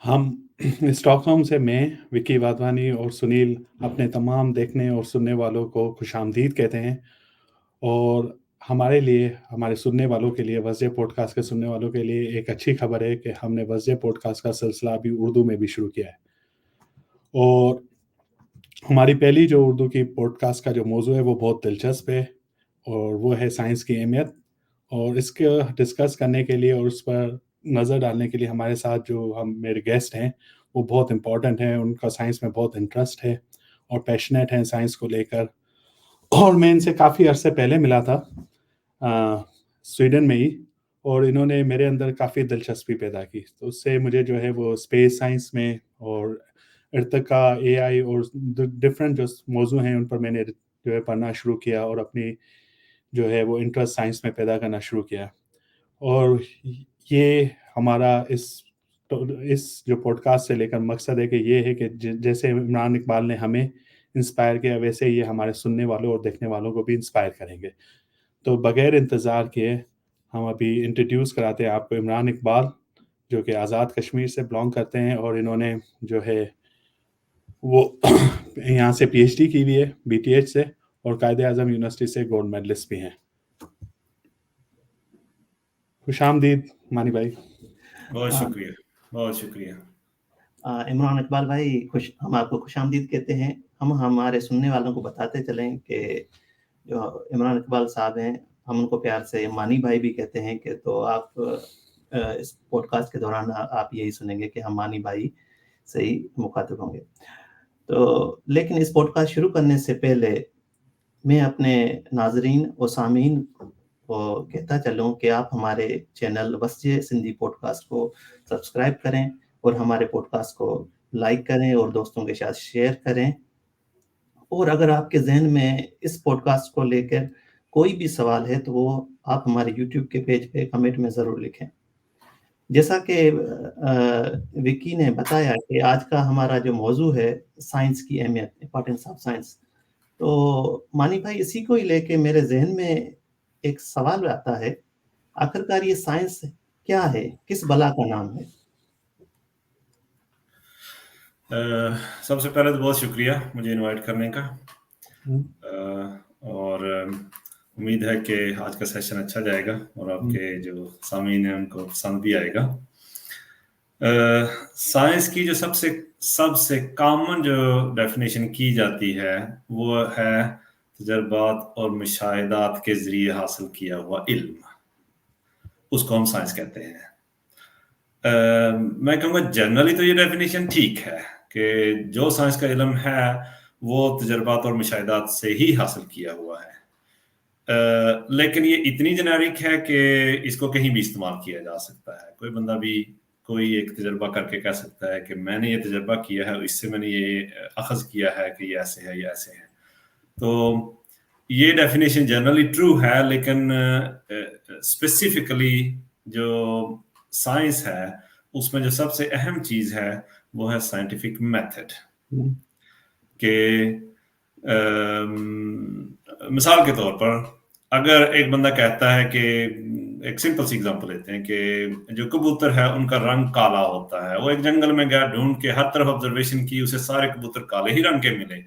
हम स्टॉकहोम से मैं, विकी वाधवानी और सुनील अपने तमाम देखने और सुनने वालों को खुशामदीद कहते हैं। और हमारे लिए, हमारे सुनने वालों के लिए, वज़े पॉडकास्ट के सुनने वालों के लिए एक अच्छी खबर है कि हमने वज़े पॉडकास्ट का सिलसिला अभी उर्दू में भी शुरू किया है। और हमारी पहली जो उर्दू की पॉडकास्ट का जो मौजू है वो बहुत दिलचस्प है, और वो है साइंस की अहमियत। और इसको डिस्कस करने के लिए और उस पर नज़र डालने के लिए हमारे साथ जो हम मेरे गेस्ट हैं वो बहुत इम्पोर्टेंट हैं। उनका साइंस में बहुत इंटरेस्ट है और पैशनेट हैं साइंस को लेकर। और मैं इनसे काफ़ी अरसे पहले मिला था, स्वीडन में ही। और इन्होंने मेरे अंदर काफ़ी दिलचस्पी पैदा की, तो उससे मुझे जो है वो स्पेस साइंस में और इर्तिका, एआई और डिफरेंट जो मौजू हैं उन पर मैंने जो है पढ़ना शुरू किया और अपनी जो है वो इंटरेस्ट साइंस में पैदा करना शुरू किया। और ये हमारा इस जो पॉडकास्ट से लेकर मकसद है कि ये है कि जैसे इमरान इकबाल ने हमें इंस्पायर किया, वैसे ये हमारे सुनने वालों और देखने वालों को भी इंस्पायर करेंगे। तो बगैर इंतज़ार किए हम अभी इंट्रोड्यूस कराते हैं आपको इमरान इकबाल, जो कि आज़ाद कश्मीर से बिलोंग करते हैं। और इन्होंने जो है वो यहाँ से पीएचडी की हुई है बीटीएच से, और कायदे आज़म यूनिवर्सिटी से गोल्ड मेडलिस्ट भी हैं। खुशामदीद मानी भाई। बहुत शुक्रिया, बहुत शुक्रिया। इमरान इकबाल भाई, हम आपको खुशामदीद कहते हैं। हम हमारे सुनने वालों को बताते चलें कि जो इमरान इकबाल साहब हैं, हम उनको प्यार से मानी भाई भी कहते हैं। कि तो आप इस पॉडकास्ट के दौरान आप यही सुनेंगे कि हम मानी भाई से ही मुखातिब होंगे। तो लेकिन इस पॉडकास्ट शुरू करने से पहले मैं अपने नाजरीन और सामीन को कहता चलूँ कि आप हमारे चैनल वज़े सिंधी पॉडकास्ट को सब्सक्राइब करें और हमारे पॉडकास्ट को लाइक करें और दोस्तों के साथ शेयर करें। और अगर आपके ज़हन में इस पॉडकास्ट को लेकर कोई भी सवाल है तो वो आप हमारे यूट्यूब के पेज पे कमेंट में ज़रूर लिखें। जैसा कि विकी ने बताया कि आज का हमारा जो मौजू है साइंस की अहमियत, इम्पोर्टेंस ऑफ साइंस। तो मानी भाई, इसी को ही लेके मेरे ज़हन में एक सवाल आता है, आखिरकार ये साइंस क्या है? किस बला का नाम है? सबसे पहले तो बहुत शुक्रिया मुझे इनवाइट करने का। और उम्मीद है कि आज का सेशन अच्छा जाएगा और आपके जो सामीन हैं उनको पसंद भी आएगा। साइंस की जो सबसे कॉमन जो डेफिनेशन की जाती है वो है तजर्बात और मुशाहिदात के जरिए हासिल किया हुआ इल्म, उसको हम साइंस कहते हैं। मैं कहूँगा जनरली तो ये डेफिनेशन ठीक है कि जो साइंस का इल्म है वो तजर्बात और मुशाहिदात से ही हासिल किया हुआ है। लेकिन ये इतनी जेनेरिक है कि इसको कहीं भी इस्तेमाल किया जा सकता है। कोई बंदा भी कोई एक तजर्बा करके कह सकता है कि मैंने ये तजर्बा किया है, इससे मैंने ये अखज़ किया है कि ये ऐसे है, ये ऐसे है। तो ये डेफिनेशन जनरली ट्रू है, लेकिन स्पेसिफिकली जो साइंस है उसमें जो सबसे अहम चीज़ है वो है साइंटिफिक मेथड। कि मिसाल के तौर पर अगर एक बंदा कहता है कि एक सिंपल सी एग्जांपल लेते हैं कि जो कबूतर है उनका रंग काला होता है, वो एक जंगल में गया, ढूंढ के हर तरफ ऑब्जर्वेशन की, उसे सारे कबूतर काले ही रंग के मिले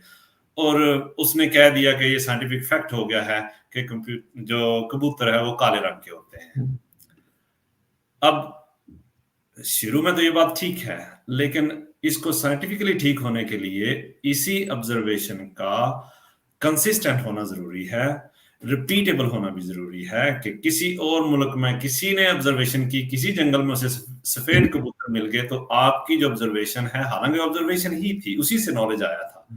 और उसने कह दिया कि ये साइंटिफिक फैक्ट हो गया है कि जो कबूतर है वो काले रंग के होते हैं। अब शुरू में तो ये बात ठीक है, लेकिन इसको साइंटिफिकली ठीक होने के लिए इसी ऑब्जर्वेशन का कंसिस्टेंट होना जरूरी है, रिपीटेबल होना भी जरूरी है। कि किसी और मुल्क में किसी ने ऑब्जर्वेशन की, किसी जंगल में उसे सफेद कबूतर मिल गए, तो आपकी जो ऑब्जर्वेशन है, हालांकि ऑब्जर्वेशन ही थी, उसी से नॉलेज आया था,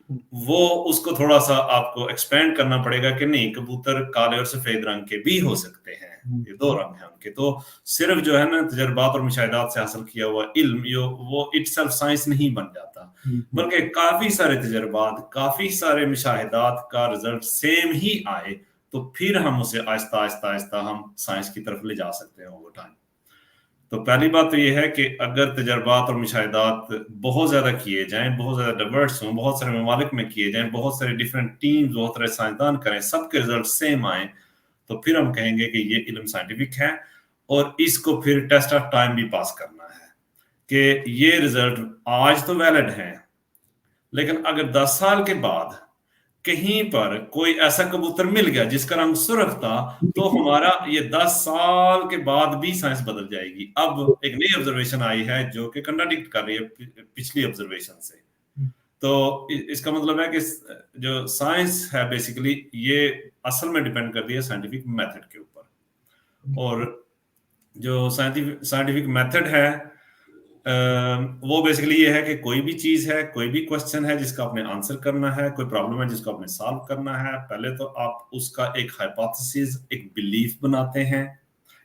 वो उसको थोड़ा सा आपको एक्सपेंड करना पड़ेगा कि नहीं, कबूतर काले और सफेद रंग के भी हो सकते हैं, ये दो रंग हैं उनके। तो सिर्फ जो है ना तजर्बात और मुशाहिदात से हासिल किया हुआ इल्म वो इटसेल्फ साइंस नहीं बन जाता, बल्कि काफी सारे तजर्बात, काफी सारे मुशाहिदात का रिजल्ट सेम ही आए तो फिर हम उसे आहिस्ता आहिस्ता आहिस्ता हम साइंस की तरफ ले जा सकते हैं ओवर टाइम। तो पहली बात तो ये है कि अगर तजर्बात और मुशाहिदात बहुत ज़्यादा किए जाएं, बहुत ज़्यादा डाइवर्स हों, बहुत सारे ममालिक में किए जाएं, बहुत सारे डिफरेंट टीम्स, बहुत सारे साइंसदान करें, सबके रिजल्ट सेम आए, तो फिर हम कहेंगे कि ये इल्म साइंटिफिक है और इसको फिर टेस्ट ऑफ टाइम भी पास करना है। कि ये रिजल्ट आज तो वैलिड है, लेकिन अगर 10 साल के बाद कहीं पर कोई ऐसा कबूतर मिल गया जिसका रंग सुर्ख था, तो हमारा ये 10 साल के बाद भी साइंस बदल जाएगी। अब एक नई ऑब्जर्वेशन आई है जो कि कंट्राडिक्ट कर रही है पिछली ऑब्जर्वेशन से। तो इसका मतलब है कि जो साइंस है बेसिकली ये असल में डिपेंड करती है साइंटिफिक मेथड के ऊपर। और जो साइंटिफिक मेथड है वो बेसिकली ये है कि कोई भी चीज है, कोई भी क्वेश्चन है जिसका आपने आंसर करना है, कोई प्रॉब्लम है जिसको आपने सॉल्व करना है, पहले तो आप उसका एक हाइपोथेसिस, एक बिलीफ बनाते हैं,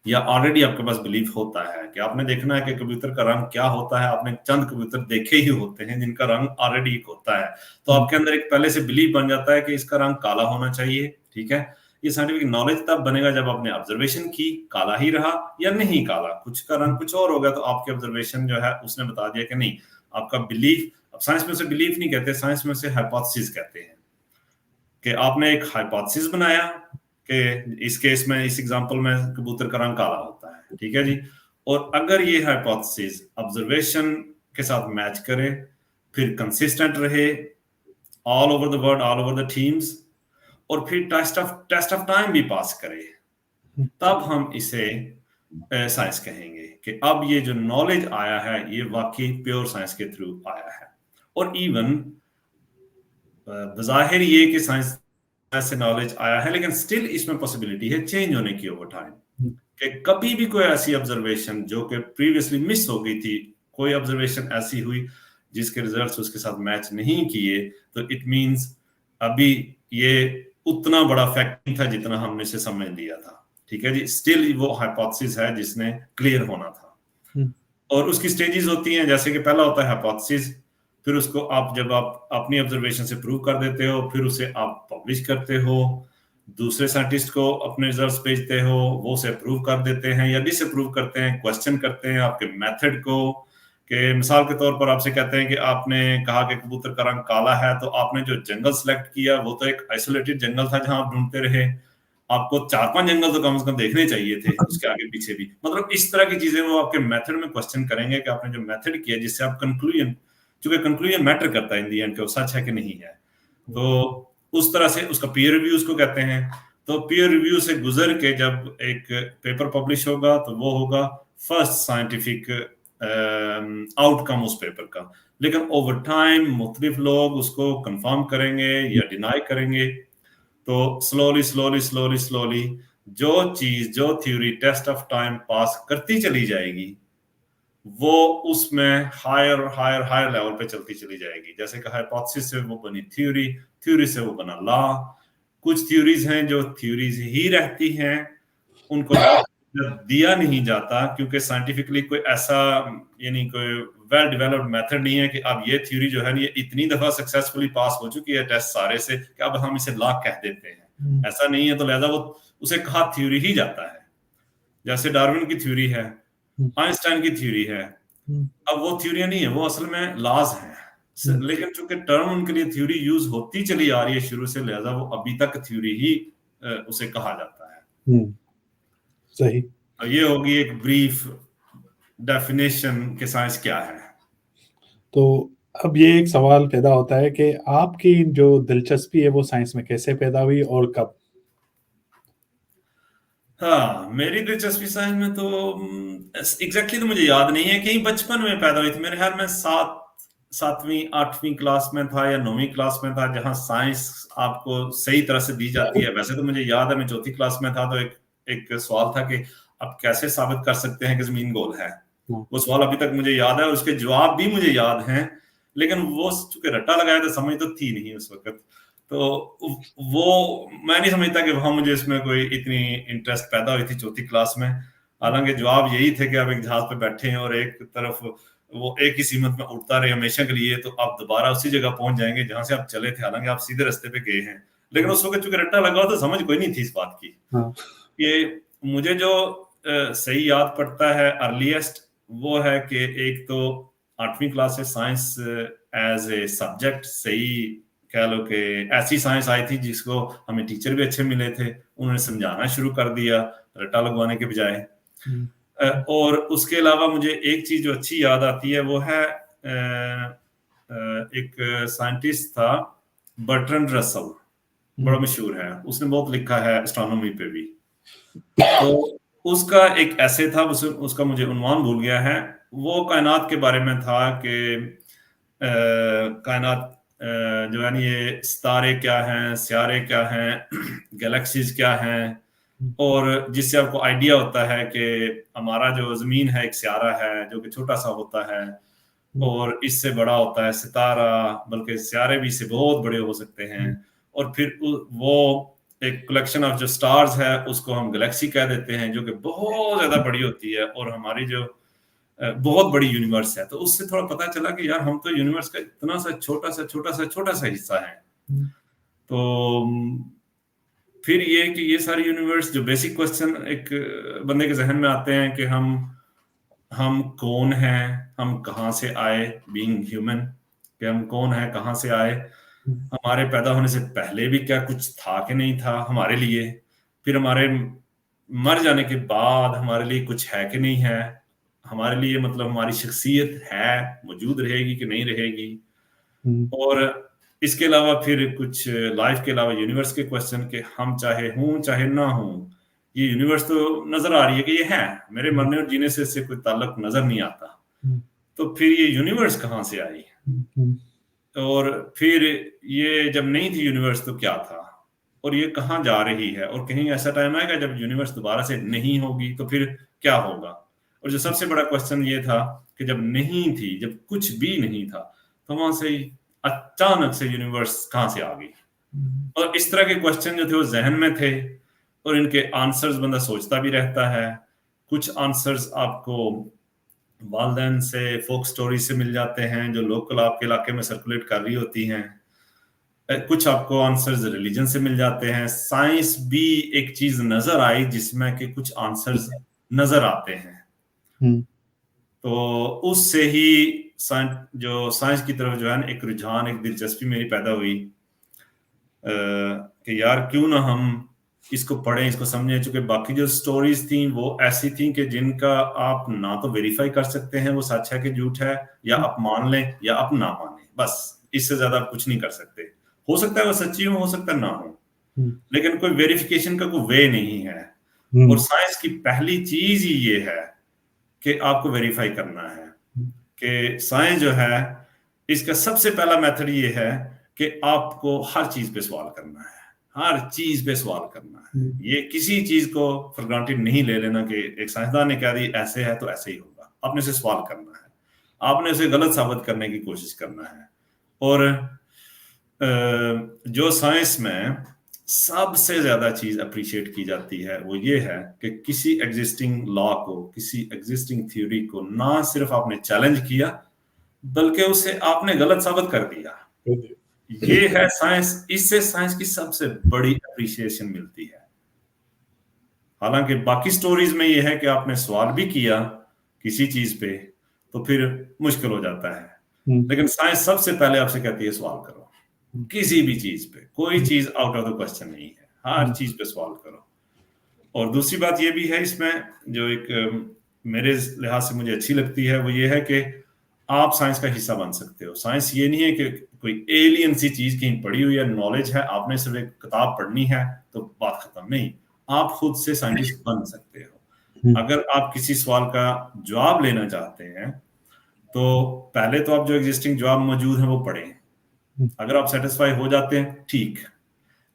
या ऑलरेडी आपके पास बिलीफ होता है कि आपने देखना है कि कबूतर का रंग क्या होता है। आपने चंद कबूतर देखे ही होते हैं जिनका रंग ऑलरेडी होता है, तो आपके अंदर एक पहले से बिलीफ बन जाता है कि इसका रंग काला होना चाहिए। ठीक है, ये साइंटिफिक नॉलेज तब बनेगा जब आपने ऑब्जर्वेशन की, काला ही रहा या नहीं काला, कुछ का रंग कुछ और हो गया, तो आपकी ऑब्जर्वेशन जो है उसने बता दिया कि नहीं। आपका बिलीफ, अब साइंस में से बिलीफ नहीं कहते, साइंस में से हाइपोथेसिस कहते हैं कि आपने एक हाइपोथेसिस बनाया कि इस केस में, इस एग्जांपल में कबूतर का रंग काला होता है। ठीक है जी, और अगर ये हाइपोथेसिस ऑब्जर्वेशन के साथ मैच करे, फिर कंसिस्टेंट रहे all over the world, all over the teams, और फिर टेस्ट ऑफ टाइम भी पास करे, तब हम इसे साइंस कहेंगे कि अब ये जो नॉलेज आया है ये वाकई प्योर साइंस के थ्रू आया है। और इवन बज़ाहिर ये कि साइंस से नॉलेज आया है, लेकिन स्टिल इसमें पॉसिबिलिटी है चेंज होने की ओवर टाइम, कि कभी भी कोई ऐसी ऑब्जर्वेशन जो कि प्रीवियसली मिस हो गई थी, कोई ऑब्जर्वेशन ऐसी हुई जिसके रिजल्ट्स उसके साथ मैच नहीं किए, तो इट मींस अभी ये उतना बड़ा फैक्ट नहीं था जितना हमने से समझ लिया था। ठीक है जी, स्टिल वो हाइपोथेसिस है जिसने क्लियर होना था। और उसकी स्टेजेस होती हैं, जैसे कि पहला होता है हाइपोथेसिस, फिर उसको आप जब आप अपनी ऑब्जर्वेशन से प्रूव कर देते हो, फिर उसे आप पब्लिश करते हो, दूसरे साइंटिस्ट को अपने रिजल्ट्स भेजते हो, वो उसे प्रूव कर देते हैं या डिसअप्रूव करते हैं, क्वेश्चन करते हैं आपके मेथड को। कि मिसाल के तौर पर आपसे कहते हैं कि आपने कहा कि कबूतर का रंग काला है, तो आपने जो जंगल सेलेक्ट किया वो तो एक आइसोलेटेड जंगल था जहां आप ढूंढते रहे, आपको 4-5 जंगल तो कम से कम देखने चाहिए थे उसके आगे पीछे भी। मतलब इस तरह की चीजें वो आपके मेथड में क्वेश्चन करेंगे कि आपने जो मेथड किया, जिससे आप कंक्लूजन, चूंकि कंक्लूजन मैटर करता है इन दी एंड कि वो सच है कि नहीं है, तो उस तरह से उसका पीयर रिव्यू उसको कहते हैं। तो पीयर रिव्यू से गुजर के जब एक पेपर पब्लिश होगा तो वो होगा फर्स्ट साइंटिफिक आउटकम उस पेपर का। लेकिन ओवर टाइम मुख्तलिफ लोग उसको कंफर्म करेंगे या डिनाई करेंगे, तो स्लोली जो चीज, जो theory test of time pass करती चली जाएगी, वो उसमें हायर लेवल पे चलती चली जाएगी। जैसे कि हाइपोथेसिस से वो बनी थ्योरी, थ्योरी से वो बना लॉ। कुछ थ्योरीज हैं जो थ्योरीज ही रहती हैं, उनको दिया नहीं जाता, क्योंकि साइंटिफिकली कोई ऐसा, यानी कोई वेल डेवलप्ड मेथड नहीं है कि अब ये थ्योरी जो है ये इतनी दफा सक्सेसफुली पास हो चुकी है टेस्ट सारे से कि अब हम इसे लॉ कह देते हैं। ऐसा नहीं है, तो लिहाजा वो उसे कहा थ्योरी ही जाता है। जैसे डार्विन की थ्योरी है, आइंस्टाइन की थ्योरी है, अब वो थ्योरियां नहीं है, वो असल में लॉज हैं। लेकिन चूंकि टर्म उनके लिए थ्योरी यूज होती चली आ रही है शुरू से, लिहाजा वो अभी तक थ्योरी ही उसे कहा जाता है। सही। ये होगी एक ब्रीफ डेफिनेशन कि साइंस क्या है। तो अब ये एक सवाल पैदा होता है कि आपकी जो दिलचस्पी है वो साइंस में कैसे पैदा हुई और कब? हाँ, मेरी दिलचस्पी साइंस में तो एग्जैक्टली तो मुझे याद नहीं है, कहीं बचपन में पैदा हुई थी। मेरे ख्याल में 7वीं 8वीं क्लास में था या 9वीं क्लास में था, जहां साइंस आपको सही तरह से दी जाती है। वैसे तो मुझे याद है मैं 4थी क्लास में था, तो एक सवाल था कि आप कैसे साबित कर सकते हैं कि जमीन गोल है। वो सवाल अभी तक मुझे याद है और उसके जवाब भी मुझे याद हैं, लेकिन वो चूंकि रट्टा लगाया तो समझ तो थी नहीं उस वक्त, तो वो मैं नहीं समझता कि वहां मुझे इसमें कोई इतनी इंटरेस्ट पैदा हुई थी 4थी क्लास में। हालांकि जवाब यही थे कि आप एक जहाज पे बैठे हैं और एक तरफ वो एक ही सीमत में उड़ता रहे हमेशा के लिए, तो आप दोबारा उसी जगह पहुंच जाएंगे जहां से आप चले थे, हालांकि आप सीधे रास्ते पे गए हैं। लेकिन उस वक्त चूंकि रट्टा लगा तो समझ कोई नहीं थी इस बात की। ये मुझे जो सही याद पड़ता है अर्लीस्ट, वो है कि एक तो 8वीं क्लास से साइंस एज ए सब्जेक्ट सही कह लो कि ऐसी साइंस आई थी जिसको हमें टीचर भी अच्छे मिले थे, उन्होंने समझाना शुरू कर दिया रट्टा लगवाने के बजाय। और उसके अलावा मुझे एक चीज जो अच्छी याद आती है वो है एक साइंटिस्ट था बर्ट्रैंड रसल, बड़ा मशहूर है, उसने बहुत लिखा है एस्ट्रोनॉमी पे भी। तो उसका एक ऐसे था, उसका मुझे उन्वान भूल गया है, वो कायनात के बारे में था कि कायनात जो है ना, ये सितारे क्या हैं, सियारे क्या हैं, गैलेक्सीज क्या हैं, और जिससे आपको आइडिया होता है कि हमारा जो जमीन है एक सियारा है जो कि छोटा सा होता है, और इससे बड़ा होता है सितारा, बल्कि सियारे भी इससे बहुत बड़े हो सकते हैं, और फिर वो एक कलेक्शन ऑफ जो स्टार्स है उसको हम गैलेक्सी कह देते हैं, जो कि बहुत ज्यादा बड़ी होती है, और हमारी जो बहुत बड़ी यूनिवर्स है। तो उससे थोड़ा पता चला कि यार हम तो यूनिवर्स का इतना सा छोटा सा हिस्सा है। तो फिर ये कि ये सारी यूनिवर्स, जो बेसिक क्वेश्चन एक बंदे के जहन में आते हैं कि हम कौन हैं, हम कहाँ से आए, बीइंग ह्यूमन, कि हम कौन हैं, कहाँ से आए, हमारे पैदा होने से पहले भी क्या कुछ था कि नहीं था हमारे लिए, फिर हमारे मर जाने के बाद हमारे लिए कुछ है कि नहीं है, हमारे लिए मतलब हमारी शख्सियत है, मौजूद रहेगी कि नहीं रहेगी, और इसके अलावा फिर कुछ लाइफ के अलावा यूनिवर्स के क्वेश्चन के हम चाहे हूं चाहे ना हूं, ये यूनिवर्स तो नजर आ रही है कि ये है, मेरे मरने और जीने से इससे कोई ताल्लुक नजर नहीं आता, तो फिर ये यूनिवर्स कहाँ से आई, और फिर ये जब नहीं थी यूनिवर्स तो क्या था, और ये कहाँ जा रही है, और कहीं ऐसा टाइम आएगा जब यूनिवर्स दोबारा से नहीं होगी तो फिर क्या होगा। और जो सबसे बड़ा क्वेश्चन ये था कि जब नहीं थी, जब कुछ भी नहीं था, तो वहां से अचानक से यूनिवर्स कहाँ से आ गई। और इस तरह के क्वेश्चन जो थे वो जहन में थे, और इनके आंसर्स बंदा सोचता भी रहता है। कुछ आंसर्स आपको वालदैन से, फोक स्टोरी से मिल जाते हैं जो लोकल आपके इलाके में सर्कुलेट कर रही होती हैं, कुछ आपको आंसर्स रिलीजन से मिल जाते हैं, साइंस भी एक चीज नजर आई जिसमें कि कुछ आंसर्स नजर आते हैं। तो उससे ही साइंस की तरफ जो है एक रुझान, एक दिलचस्पी मेरी पैदा हुई कि यार क्यों ना हम इसको पढ़ें, इसको समझें, चूंकि बाकी जो स्टोरीज थी वो ऐसी थी कि जिनका आप ना तो वेरीफाई कर सकते हैं वो सच है कि झूठ है, या आप मान लें या आप ना मानें, बस इससे ज्यादा आप कुछ नहीं कर सकते। हो सकता है वो सच्ची हो सकता है ना हो, लेकिन कोई वेरिफिकेशन का कोई वे नहीं है। और साइंस की पहली चीज ही ये है कि आपको वेरीफाई करना है, कि साइंस जो है इसका सबसे पहला मेथड ये है कि आपको हर चीज पे सवाल करना है, हर चीज पे सवाल करना है। ये किसी चीज को फॉर ग्रांटेड नहीं ले लेना कि एक साइंसदान ने कह दी ऐसे है तो ऐसे ही होगा। आपने उसे सवाल करना है, आपने उसे गलत साबित करने की कोशिश करना है। और जो साइंस में सबसे ज्यादा चीज अप्रिशिएट की जाती है वो ये है कि किसी एग्जिस्टिंग लॉ को, किसी एग्जिस्टिंग थ्योरी को ना सिर्फ आपने चैलेंज किया बल्कि उसे आपने गलत साबित कर दिया। ये है साइंस, इससे साइंस की सबसे बड़ी अप्रिशिएशन मिलती है। हालांकि बाकी स्टोरीज में ये है कि आपने सवाल भी किया किसी चीज पे तो फिर मुश्किल हो जाता है, लेकिन साइंस सबसे पहले आपसे कहती है सवाल करो, किसी भी चीज पे, कोई चीज आउट ऑफ द क्वेश्चन नहीं है, हर चीज पे सवाल करो। और दूसरी बात ये भी है इसमें जो एक मेरे लिहाज से मुझे अच्छी लगती है वो ये है कि आप साइंस का हिस्सा बन सकते हो। साइंस ये नहीं है कि कोई एलियन सी चीज कहीं पड़ी हुई है, नॉलेज है, आपने सिर्फ एक किताब पढ़नी है तो बात खत्म, नहीं, आप खुद से साइंटिस्ट बन सकते हो। अगर आप किसी सवाल का जवाब लेना चाहते हैं तो पहले तो आप जो एग्जिस्टिंग जवाब मौजूद है वो पढ़ें, अगर आप सेटिस्फाई हो जाते हैं ठीक,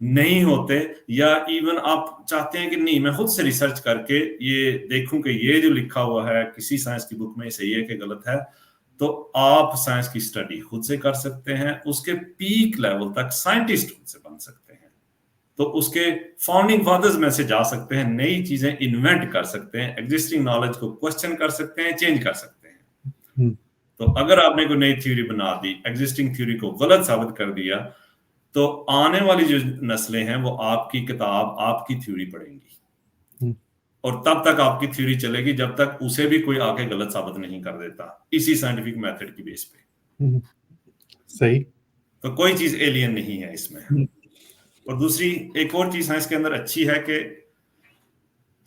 नहीं होते या इवन आप चाहते हैं कि नहीं मैं खुद से रिसर्च करके ये देखूं कि ये जो लिखा हुआ है किसी साइंस की बुक में सही है कि गलत है, तो आप साइंस की स्टडी खुद से कर सकते हैं, उसके पीक लेवल तक साइंटिस्ट खुद से बन सकते हैं, तो उसके फाउंडिंग फादर्स में से जा सकते हैं, नई चीजें इन्वेंट कर सकते हैं, एग्जिस्टिंग नॉलेज को क्वेश्चन कर सकते हैं, चेंज कर सकते हैं। तो अगर आपने कोई नई थ्योरी बना दी, एग्जिस्टिंग थ्योरी को गलत साबित कर दिया, तो आने वाली जो नस्लें हैं वो आपकी किताब, आपकी थ्योरी पढ़ेंगी, और तब तक आपकी थ्योरी चलेगी जब तक उसे भी कोई आके गलत साबित नहीं कर देता इसी साइंटिफिक मेथड की बेस पे। सही। तो कोई चीज एलियन नहीं है इसमें। और दूसरी एक और चीज साइंस के अंदर अच्छी है कि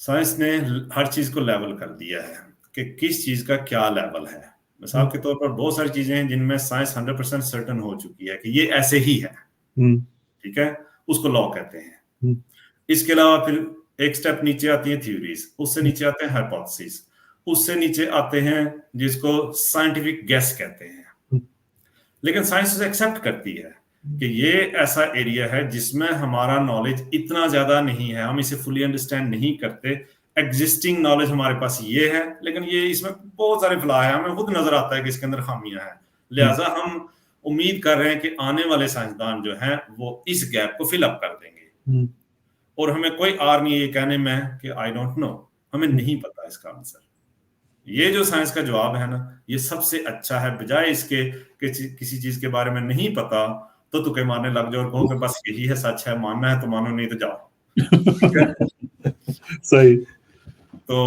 साइंस ने हर चीज को लेवल कर दिया है कि किस चीज का क्या लेवल है। मिसाल के तौर पर बहुत सारी चीजें हैं जिनमें साइंस 100% सर्टन हो चुकी है कि ये ऐसे ही है, ठीक है, उसको लॉ कहते हैं। इसके अलावा फिर एक स्टेप नीचे आती है थ्योरीज, उससे नीचे आते हैं हाइपोथेसिस, उससे नीचे आते हैं जिसको साइंटिफिक गेस कहते हैं। लेकिन साइंस उसे एक्सेप्ट करती है कि ये ऐसा एरिया है जिसमें हमारा नॉलेज इतना ज्यादा नहीं है, हम इसे फुली अंडरस्टैंड नहीं करते। एग्जिस्टिंग नॉलेज हमारे पास ये है, लेकिन ये इसमें बहुत सारे फ्लॉ है, हमें खुद नजर आता है कि इसके अंदर खामियां हैं। लिहाजा हम उम्मीद कर रहे हैं कि आने वाले साइंसदान जो हैं वो इस गैप को फिल अप कर देंगे। और हमें कोई आर नहीं है ये कहने में कि आई डोंट नो, हमें नहीं पता इसका आंसर। ये जो साइंस का जवाब है ना, ये सबसे अच्छा है, बजाय इसके कि किसी चीज के बारे में नहीं पता तो तुके मारने लग जाओ और कहो कि बस यही है सच है, मानना है तो मानो, नहीं तो जाओ। सही। तो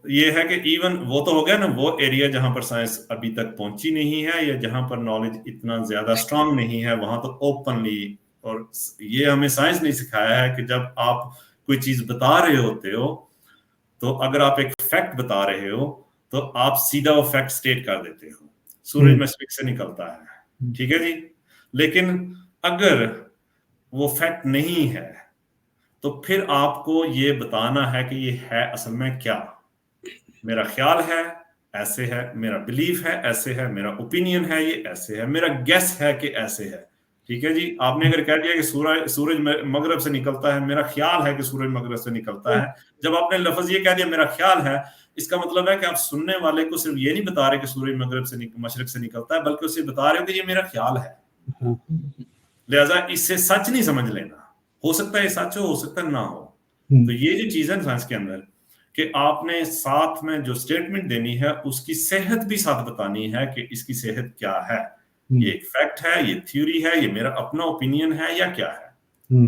ये है कि इवन वो तो हो गया ना वो एरिया जहां पर साइंस अभी तक पहुंची नहीं है या जहां पर नॉलेज इतना ज्यादा स्ट्रांग नहीं है, वहां तो ओपनली, और ये हमें साइंस नहीं सिखाया है कि जब आप कोई चीज बता रहे होते हो तो अगर आप एक फैक्ट बता रहे हो तो आप सीधा वो फैक्ट स्टेट कर देते हो, सूरज मशरिक से निकलता है, ठीक है जी। लेकिन अगर वो फैक्ट नहीं है तो फिर आपको ये बताना है कि ये है असल में क्या। मेरा ख्याल है ऐसे है, मेरा बिलीफ है ऐसे है, मेरा ओपिनियन है ये ऐसे है, मेरा गेस है कि ऐसे है, ठीक है जी। आपने अगर कह दिया कि सूरज मगरब से निकलता है, मेरा ख्याल है कि सूरज मगरब से निकलता है, जब आपने लफ्ज ये कह दिया मेरा ख्याल है, इसका मतलब है कि आप सुनने वाले को सिर्फ ये नहीं बता रहे कि सूरज मगरब से मशरिक से निकलता है, बल्कि उसे बता रहे हो कि ये मेरा ख्याल है। लिहाजा इससे सच नहीं समझ लेना, हो सकता है सच हो सकता है ना हो। तो ये जो चीज है साइंस के अंदर कि आपने साथ में जो स्टेटमेंट देनी है उसकी सेहत भी साथ बतानी है कि इसकी सेहत क्या है, ये एक फैक्ट है, ये थ्योरी है, ये मेरा अपना ओपिनियन है या क्या है।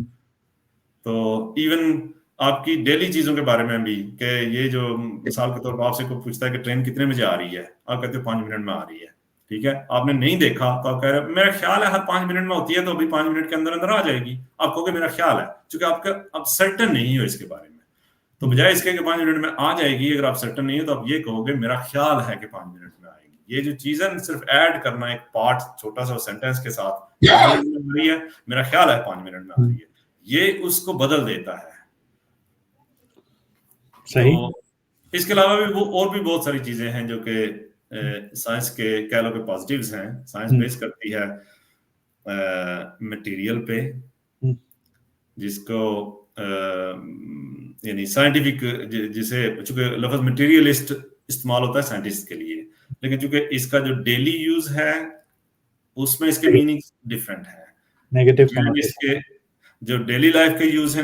तो इवन आपकी डेली चीजों के बारे में भी कि ये जो मिसाल के तौर पर आपसे कोई पूछता है कि ट्रेन कितने बजे आ रही है, आप कहते हो 5 मिनट में आ रही है, ठीक है। आपने नहीं देखा तो आप कह रहे मेरा ख्याल है हर 5 मिनट में होती है, तो अभी 5 मिनट के अंदर अंदर आ जाएगी। आप कहोगे मेरा ख्याल है, क्योंकि आपका अब सर्टन नहीं हो इसके बारे में। तो बजाय इसके कि 5 मिनट में आ जाएगी, अगर आप सर्टन नहीं हो तो आप ये कहोगे मेरा ख्याल है कि 5 मिनट में आएगी। ये जो चीज है सिर्फ ऐड करना एक पार्ट छोटा सा सेंटेंस के साथ, 5 मिनट में आ रही है, मेरा ख्याल है 5 मिनट में आ रही है, ये उसको बदल देता है। सही। तो इसके अलावा भी वो और भी बहुत सारी चीजें हैं जो कि साइंस के कह लो के पॉजिटिव्स हैं। साइंस बेस करती है मटेरियल पे, जिसको यानी साइंटिफिक, जिसे चूंकि लफ्ज मटेरियलिस्ट इस्तेमाल होता है साइंटिस्ट के लिए, लेकिन चूंकि इसका जो डेली यूज है उसमें इसके मीनिंग डिफरेंट है। नेगेटिव इसके जो डेली लाइफ के यूज हैं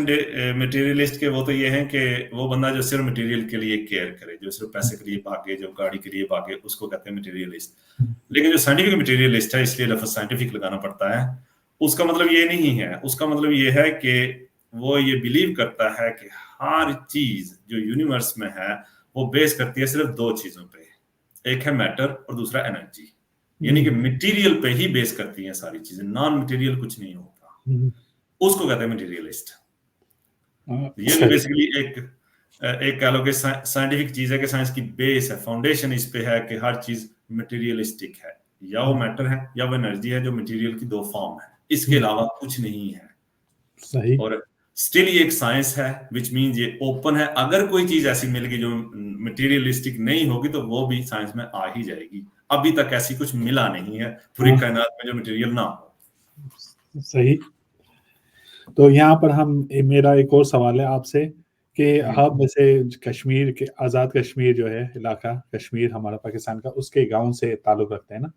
मटेरियलिस्ट के, वो तो ये हैं कि वो बंदा जो सिर्फ मटेरियल के लिए केयर करे, जो सिर्फ पैसे के लिए भागे, जो गाड़ी के लिए भागे, उसको कहते हैं मटेरियलिस्ट। लेकिन जो साइंटिफिक मटेरियलिस्ट है, इसलिए लफ्ज साइंटिफिक लगाना पड़ता है, उसका मतलब ये नहीं है। उसका मतलब ये है कि वो ये बिलीव करता है कि हर चीज जो यूनिवर्स में है वो बेस करती है सिर्फ 2 चीजों पे, एक है मैटर और दूसरा एनर्जी। यानी कि मटेरियल पे ही बेस करती हैं सारी चीजें, नॉन मटेरियल कुछ नहीं होता, उसको कहते हैं मटेरियलिस्ट। ये भी बेसिकली एक कह लो कि साइंटिफिक चीज है कि साइंस की बेस है, फाउंडेशन इस पे है कि हर चीज मटेरियलिस्टिक है, या वो मैटर है या वो एनर्जी है, जो मटेरियल की 2 फॉर्म है, इसके अलावा कुछ नहीं है। सही। और स्टिल ये एक साइंस है, विच मीन्स ये ओपन है। अगर कोई चीज ऐसी मिल गई जो मटेरियलिस्टिक नहीं होगी तो वो भी साइंस में आ ही जाएगी। अभी तक ऐसी कुछ मिला नहीं है पूरी कायनात में जो मटेरियल ना हो। सही। तो यहाँ पर मेरा एक और सवाल है आपसे कि हम जैसे कश्मीर के, आज़ाद कश्मीर जो है इलाका, कश्मीर हमारा पाकिस्तान का, उसके गांव से ताल्लुक रखते हैं ना,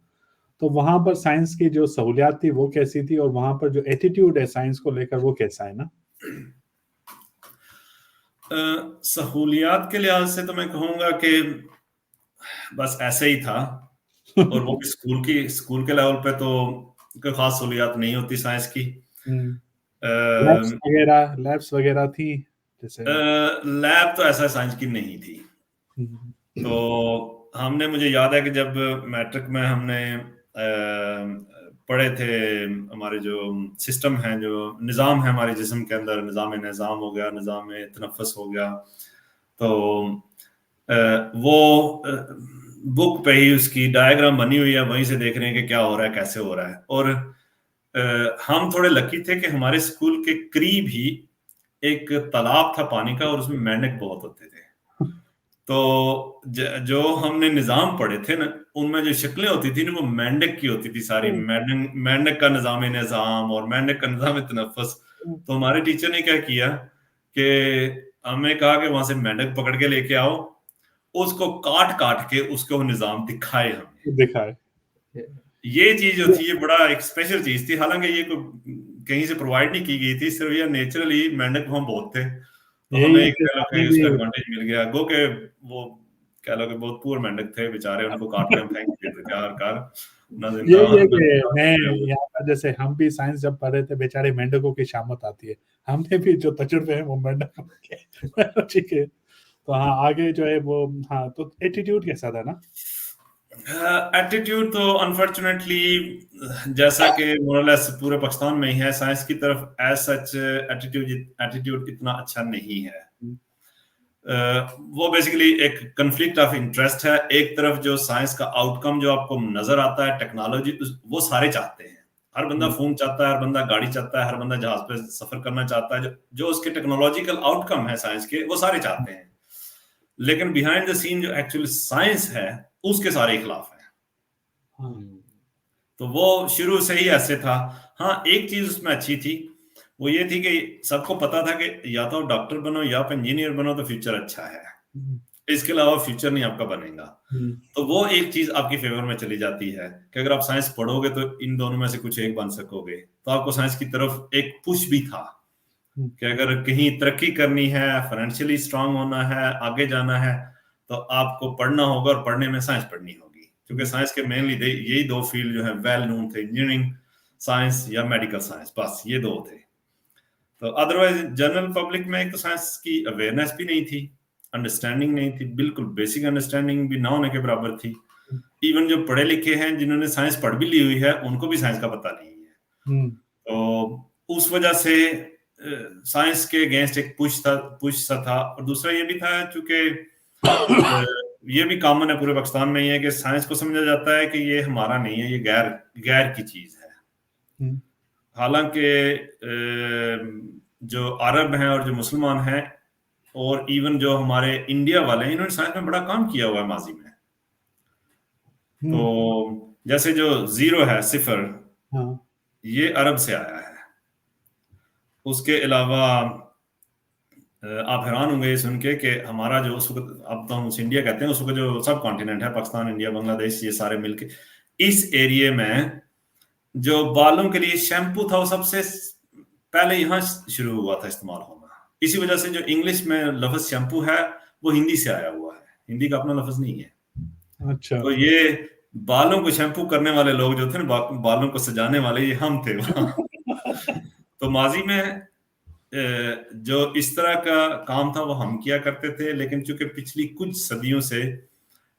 तो वहां पर साइंस की जो सहूलियात थी वो कैसी थी, और वहां पर जो एटीट्यूड है साइंस को लेकर वो कैसा है ना? सहूलियात के लिहाज से तो मैं कहूंगा कि बस ऐसे ही था, और वो भी स्कूल के लेवल पे तो कोई खास सहूलियात नहीं होती साइंस की। लैब्स वगैरह थी जैसे? लैब तो ऐसा साइंस की नहीं थी। तो हमने, मुझे याद है कि जब मैट्रिक में हमने पढ़े थे, हमारे जो सिस्टम है, जो निज़ाम है हमारे जिस्म के अंदर, निज़ाम हो गया, निज़ाम तनफ़्फ़ुस हो गया, तो वो बुक पे ही उसकी डायग्राम बनी हुई है, वहीं से देख रहे हैं कि क्या हो रहा है, कैसे हो रहा है। और हम थोड़े लकी थे कि हमारे स्कूल के करीब ही एक तालाब था पानी का, और उसमें मेंढक बहुत होते थे। तो जो हमने निज़ाम पढ़े थे ना, उनमें जो शक्लें होती थी ना, वो मेंढक की होती थी सारी। मेंढक का निज़ाम निज़ाम और मेंढक का निज़ाम तनफ़्फ़ुस। तो हमारे टीचर ने क्या किया कि हमें कहा कि वहां से मेंढक पकड़ के लेके आओ, उसको काट काट के उसको निज़ाम दिखाए हमें। दिखाए। ये चीज जो थी, ये बड़ा एक स्पेशल चीज थी। हालांकि ये कहीं से प्रोवाइड नहीं की गई थी, सिर्फ ये नेचुरली मेंढक वहां बहुत थे, तो हमें यही एक कह लो आपने कि भी उसका एडवांटेज मिल गया। गो के वो कह लो कि बहुत पुअर मेंढक थे बेचारे, उनको काट के हम फेंक देते थे हर कार, ना जिंदा यही है ना कि मैं जिंदा। यहाँ पर जैसे हम भी साइंस जब पढ़ रहे थे, बेचारे मेंढकों की शामत आती है, हमने भी जो तजुर्बे हैं वो मेंढकों के ठीक है। तो हाँ, आगे जो है वो, हाँ, तो एटीट्यूड कैसा था ना? एटीट्यूड तो अनफॉर्चुनेटली जैसा कि मोरलेस पूरे पाकिस्तान में ही है, साइंस की तरफ एज सच एटीट्यूड इतना अच्छा नहीं है। वो बेसिकली एक कंफ्लिक्ट ऑफ इंटरेस्ट है। एक तरफ जो साइंस का आउटकम जो आपको नजर आता है, टेक्नोलॉजी, वो सारे चाहते हैं। हर बंदा फोन चाहता है, हर बंदा गाड़ी चाहता है, हर बंदा जहाज पे सफर करना चाहता है। जो उसके टेक्नोलॉजिकल आउटकम है साइंस के, वो सारे चाहते हैं। लेकिन बिहाइंड द सीन जो एक्चुअली साइंस है, उसके सारे खिलाफ है। तो वो शुरू से ही ऐसे था। हाँ, एक चीज उसमें अच्छी थी, वो ये थी कि सबको पता था कि या तो डॉक्टर बनो या आप इंजीनियर बनो तो फ्यूचर अच्छा है, इसके अलावा फ्यूचर नहीं आपका बनेगा। तो वो एक चीज आपकी फेवर में चली जाती है कि अगर आप साइंस पढ़ोगे तो इन दोनों में से कुछ एक बन सकोगे। तो आपको साइंस की तरफ एक पुश भी था कि अगर कहीं तरक्की करनी है, फाइनेंशियली स्ट्रांग होना है, आगे जाना है, तो आपको पढ़ना होगा, और पढ़ने में साइंस पढ़नी होगी। क्योंकि साइंस के मेनली यही दो फील्ड जो है वेल नोन थे, इंजीनियरिंग साइंस या मेडिकल साइंस, बस ये दो थे। तो अदरवाइज जनरल पब्लिक में एक तो साइंस की अवेयरनेस भी नहीं थी, अंडरस्टैंडिंग नहीं थी, बिल्कुल बेसिक अंडरस्टैंडिंग भी ना होने के बराबर थी। इवन जो पढ़े लिखे हैं, जिन्होंने साइंस पढ़ भी ली हुई है, उनको भी साइंस का पता नहीं है। तो उस वजह से साइंस के अगेंस्ट एक पुश सा था। और दूसरा ये भी था, चूंकि ये भी कॉमन है पूरे पाकिस्तान में, ही है कि साइंस को समझा जाता है कि ये हमारा नहीं है, ये गैर की चीज है। हालांकि जो अरब हैं और जो मुसलमान हैं, और इवन जो हमारे इंडिया वाले हैं, इन्होंने साइंस में बड़ा काम किया हुआ है माजी में। तो जैसे जो जीरो है, सिफर, ये अरब से आया है। उसके अलावा आप हैरान होंगे ये सुन के कि हमारा जो उस वक्त, अब तो हम उस इंडिया कहते हैं, उस वक्त जो सब कॉन्टिनेंट है, पाकिस्तान, इंडिया, बांग्लादेश, ये सारे मिलके इस एरिया में जो बालों के लिए शैम्पू था, वो सबसे पहले यहाँ शुरू हुआ था इस्तेमाल होना। इसी वजह से जो इंग्लिश में लफ्ज शैम्पू है, वो हिंदी से आया हुआ है, हिंदी का अपना लफ्ज नहीं है। अच्छा। तो ये बालों को शैम्पू करने वाले लोग जो थे ना, बालों को सजाने वाले, ये हम थे वहां। तो माजी में जो इस तरह का काम था वो हम किया करते थे। लेकिन चूंकि पिछली कुछ सदियों से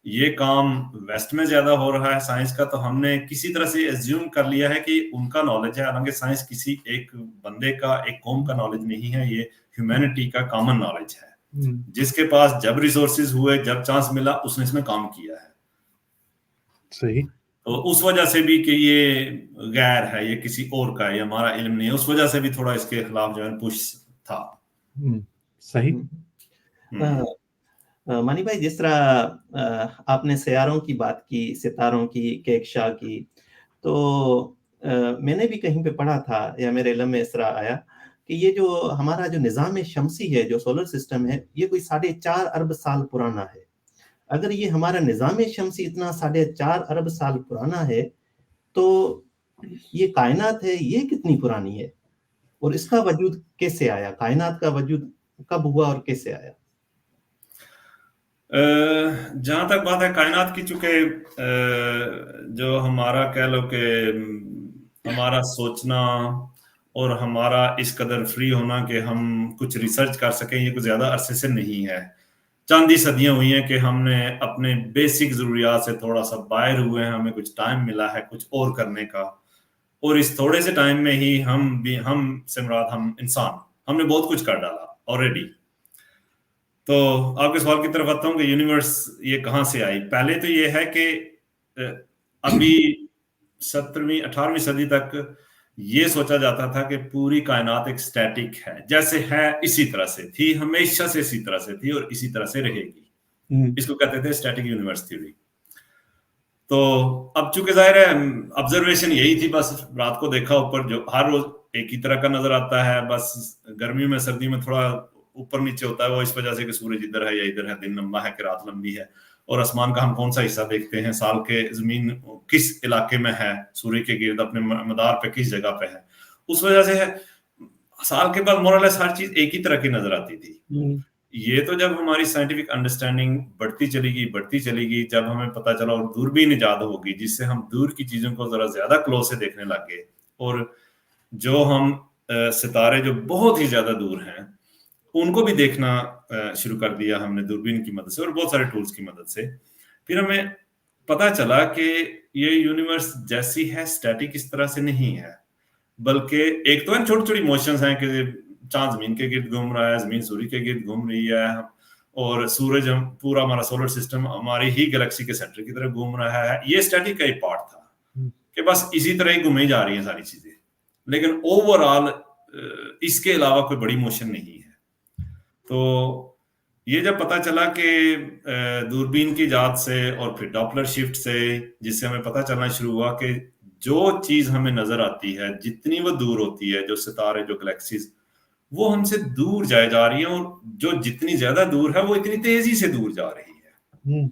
ये काम वेस्ट में ज्यादा हो रहा है साइंस का, तो हमने किसी तरह से एज्यूम कर लिया है कि उनका नॉलेज है। हालांकि साइंस किसी एक बंदे का, एक कौम का नॉलेज नहीं है, ये ह्यूमैनिटी का कॉमन नॉलेज है। जिसके पास जब रिसोर्सेज हुए, जब चांस मिला, उसने इसमें काम किया है। सही। तो उस वजह से भी कि ये गैर है, ये किसी और का है, ये हमारा इल्म नहीं है, उस वजह से भी थोड़ा इसके खिलाफ जो है पुश था। सही। मानी भाई, जिस तरह आपने सियारों की बात की, सितारों की, केकशा की, तो मैंने भी कहीं पे पढ़ा था या मेरे इल्म में इस तरह आया कि ये जो हमारा जो निज़ाम शमसी है, जो सोलर सिस्टम है, ये कोई 4.5 अरब साल पुराना है। अगर ये हमारा निज़ाम शमसी इतना 4.5 अरब साल पुराना है, तो ये कायनात है, ये कितनी पुरानी है, और इसका वजूद कैसे आया? कायनात का वजूद कब हुआ और कैसे आया? जहां तक बात है कायनात की, चूंकि जो हमारा कह लो कि हमारा सोचना और हमारा इस कदर फ्री होना कि हम कुछ रिसर्च कर सकें, ये कुछ ज्यादा अरसे से नहीं है। चंद ही सदियां हुई हैं कि हमने अपने बेसिक जरूरियात से थोड़ा सा बाहर हुए हैं, हमें कुछ टाइम मिला है कुछ और करने का। और इस थोड़े से टाइम में ही हम से मुराद हम इंसान, हमने बहुत कुछ कर डाला ऑलरेडी। तो आपके सवाल की तरफ आता हूँ कि यूनिवर्स ये कहाँ से आई। पहले तो ये है कि अभी 17वीं 18वीं सदी तक ये सोचा जाता था कि पूरी कायनात एक स्टैटिक है, जैसे है इसी तरह से थी, हमेशा से इसी तरह से थी और इसी तरह से रहेगी। इसको कहते थे स्टैटिक यूनिवर्स थ्योरी। तो अब चूंकि जाहिर है ऑब्जर्वेशन यही थी, बस रात को देखा ऊपर जो हर रोज एक ही तरह का नजर आता है, बस गर्मी में सर्दी में थोड़ा ऊपर नीचे होता है, वो इस वजह से कि सूरज इधर है या इधर है, दिन लंबा है कि रात लंबी है, और आसमान का हम कौन सा हिस्सा देखते हैं, साल के जमीन किस इलाके में है, सूर्य के गिर्द अपने मदार पे किस जगह पे है, उस वजह से है साल के बाद मोरलेस हर चीज एक ही तरह की नजर आती थी। ये तो जब हमारी साइंटिफिक अंडरस्टैंडिंग बढ़ती चलेगी, जब हमें पता चला और दूरबीन इजाद होगी जिससे हम दूर की चीजों को जरा ज्यादा क्लोज से देखने लग गए, और जो हम सितारे जो बहुत ही ज्यादा दूर हैं उनको भी देखना शुरू कर दिया हमने दूरबीन की मदद से और बहुत सारे टूल्स की मदद से। फिर हमें पता चला कि ये यूनिवर्स जैसी है स्टैटिक इस तरह से नहीं है, बल्कि एक तो छोटी छोटी मोशंस हैं कि चांद जमीन के गिर्द घूम रहा है, जमीन सूर्य के गिर्द घूम रही है, और सूरज पूरा हमारा सोलर सिस्टम हमारी ही गैलेक्सी के सेंटर की तरफ घूम रहा है। ये स्टैटिक का ही पार्ट था कि बस इसी तरह ही घूमी जा रही है सारी चीजें, लेकिन ओवरऑल इसके अलावा कोई बड़ी मोशन नहीं है। तो ये जब पता चला कि दूरबीन की इजाद से और फिर डॉपलर शिफ्ट से, जिससे हमें पता चलना शुरू हुआ कि जो चीज हमें नजर आती है जितनी वो दूर होती है, जो सितारे जो गैलेक्सीज वो हमसे दूर जाए जा रही है, और जो जितनी ज्यादा दूर है वो इतनी तेजी से दूर जा रही है।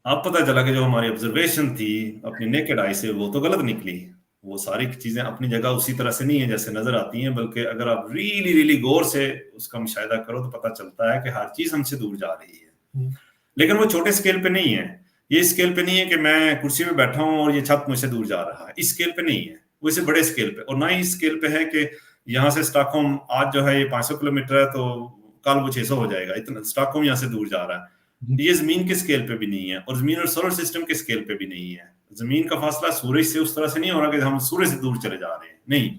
अब पता चला कि जो हमारी ऑब्जर्वेशन थी अपनी नेकेड आई से वो तो गलत निकली, वो सारी चीजें अपनी जगह उसी तरह से नहीं है जैसे नजर आती हैं, बल्कि अगर आप रियली गौर से उसका मुशाहिदा करो तो पता चलता है कि हर चीज हमसे दूर जा रही है। लेकिन वो छोटे स्केल पे नहीं है, ये स्केल पे नहीं है कि मैं कुर्सी में बैठा हूं और ये छत मुझसे दूर जा रहा है, इस स्केल पे नहीं है, वो इसे बड़े स्केल पे, और ना ही इस स्केल पे है कि यहाँ से स्टॉकहोम आज जो है ये 500 किलोमीटर है तो कल वो 600 हो जाएगा, इतना स्टॉकहोम यहाँ से दूर जा रहा है। ये जमीन के स्केल पे भी नहीं है, और जमीन और सोलर सिस्टम के स्केल पे भी नहीं है। जमीन का फासला सूरज से उस तरह से नहीं हो रहा कि हम सूरज से दूर चले जा रहे हैं, नहीं,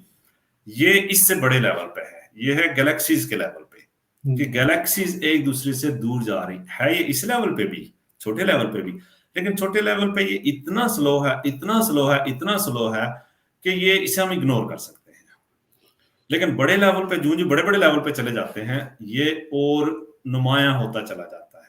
ये इससे बड़े लेवल पे है, ये है गैलेक्सीज के लेवल पे, कि गैलेक्सीज एक दूसरे से दूर जा रही है। ये इस लेवल पे भी, छोटे लेवल पे भी, लेकिन छोटे लेवल पे ये इतना स्लो है, इतना स्लो है, इतना स्लो है कि ये इसे हम इग्नोर कर सकते हैं। लेकिन बड़े लेवल पे जो बड़े बड़े लेवल पे चले जाते हैं ये और नुमाया होता चला जाता है,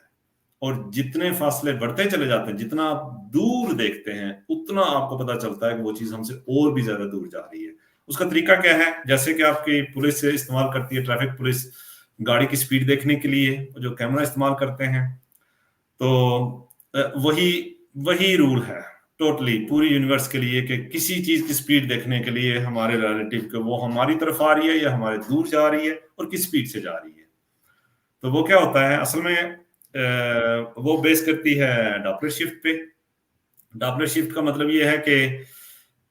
और जितने फासले बढ़ते चले जाते हैं, जितना आप दूर देखते हैं उतना आपको पता चलता है कि वो चीज हमसे और भी ज्यादा दूर जा रही है। उसका तरीका क्या है, जैसे कि आपकी पुलिस इस्तेमाल करती है, ट्रैफिक पुलिस गाड़ी की स्पीड देखने के लिए जो कैमरा इस्तेमाल करते हैं, तो वही रूल है टोटली पूरी यूनिवर्स के लिए कि किसी चीज की स्पीड देखने के लिए हमारे रिलेटिव के वो हमारी तरफ आ रही है या हमारे दूर जा रही है और किस स्पीड से जा रही है। तो वो क्या होता है असल में, वो बेस करती है डॉपलर शिफ्ट पे। डॉपलर शिफ्ट का मतलब ये है कि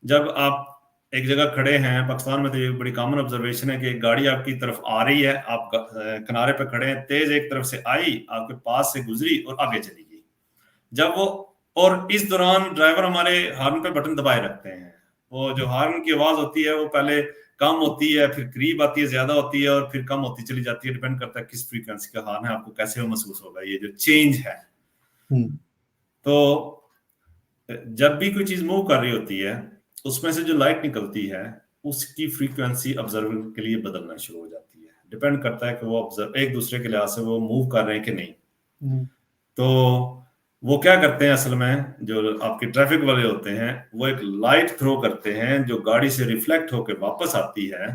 जब आप एक जगह खड़े हैं, पाकिस्तान में तो ये बड़ी कॉमन ऑब्जर्वेशन है कि एक गाड़ी आपकी तरफ आ रही है, आप किनारे पे खड़े हैं, तेज एक तरफ से आई, आपके पास से गुजरी और आगे चली गई। जब वो, और इस दौरान ड्राइवर हमारे हार्न पे बटन दबाए रखते हैं, वो जो हार्न की आवाज होती है वो पहले कम होती है, फिर करीब आती है, ज्यादा होती है, और फिर कम होती चली जाती है, डिपेंड करता है किस फ्रीक्वेंसी का हार्न है, आपको कैसे वो महसूस होगा, ये जो चेंज है। तो जब भी कोई चीज मूव कर रही होती है उसमें से जो लाइट निकलती है उसकी फ्रीक्वेंसी ऑब्जर्वर के लिए बदलना शुरू हो जाती है, डिपेंड करता है कि वो ऑब्जर्व एक दूसरे के लिहाज से वो मूव कर रहे हैं कि नहीं। तो वो क्या करते हैं असल में, जो आपके ट्रैफिक वाले होते हैं वो एक लाइट थ्रो करते हैं जो गाड़ी से रिफ्लेक्ट होकर वापस आती है,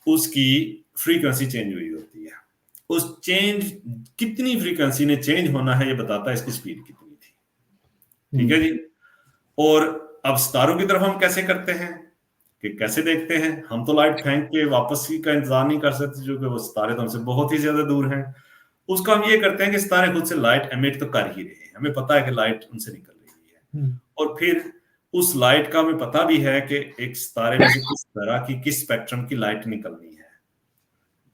उसकी फ्रीक्वेंसी चेंज हुई होती है। उस चेंज कितनी फ्रीक्वेंसी ने चेंज होना है ये बताता है इसकी स्पीड कितनी थी। ठीक है जी। और अब सितारों की तरफ हम कैसे करते हैं कि कैसे देखते हैं, हम तो लाइट फेंक के वापस का इंतजार नहीं कर सकते, जो कि वो सितारे तो हमसे बहुत ही ज्यादा दूर हैं। उसका हम ये करते हैं कि सितारे खुद से लाइट एमिट तो कर ही रहे हैं, हमें पता है कि लाइट उनसे निकल रही है, और फिर उस लाइट का हमें पता भी है कि एक सितारे में से किस तरह की, किस स्पेक्ट्रम की लाइट निकलनी है।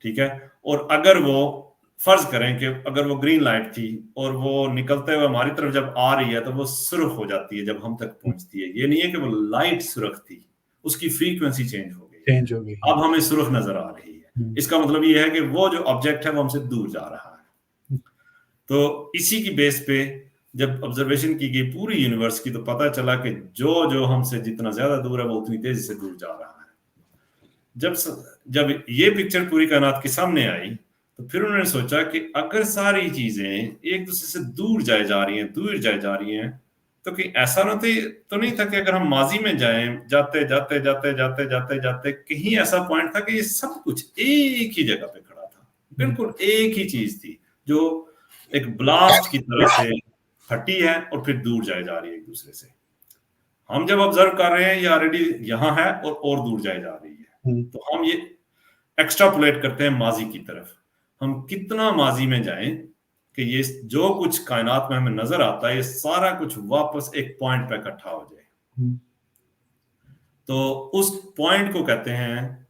ठीक है। और अगर वो फर्ज करें कि अगर वो ग्रीन लाइट थी और वो निकलते हुए हमारी तरफ जब आ रही है तो वो सुर्ख हो जाती है जब हम तक पहुंचती है। ये नहीं है कि वो लाइट सुर्ख थी, उसकी फ्रीक्वेंसी चेंज हो गई, अब हमें सुर्ख नजर आ रही है। इसका मतलब ये है कि वो जो ऑब्जेक्ट है वो हमसे दूर जा रहा है। तो इसी की बेस पे जब ऑब्जर्वेशन की गई पूरी यूनिवर्स की, तो पता चला कि जो हमसे जितना ज्यादा दूर है वो उतनी तेजी से दूर जा रहा है। जब ये पिक्चर पूरी कायनात के सामने आई, तो फिर उन्होंने सोचा कि अगर सारी चीजें एक दूसरे से दूर जा रही हैं, तो कि ऐसा तो नहीं था कि अगर हम माजी में जाते कहीं ऐसा पॉइंट था कि ये सब कुछ एक ही जगह पे खड़ा था, बिल्कुल एक ही चीज थी जो एक ब्लास्ट की तरह से फटी है और फिर दूर जा रही है एक दूसरे से। हम जब ऑब्जर्व कर रहे हैं ये ऑलरेडी यहाँ है और दूर जा रही है, तो हम ये एक्स्ट्रापोलेट करते हैं माजी की तरफ। हम कितना माजी में जाएं कि ये जो कुछ कायनात में हमें नजर आता है ये सारा कुछ वापस एक पॉइंट पे इकट्ठा हो जाए। तो उस पॉइंट को कहते हैं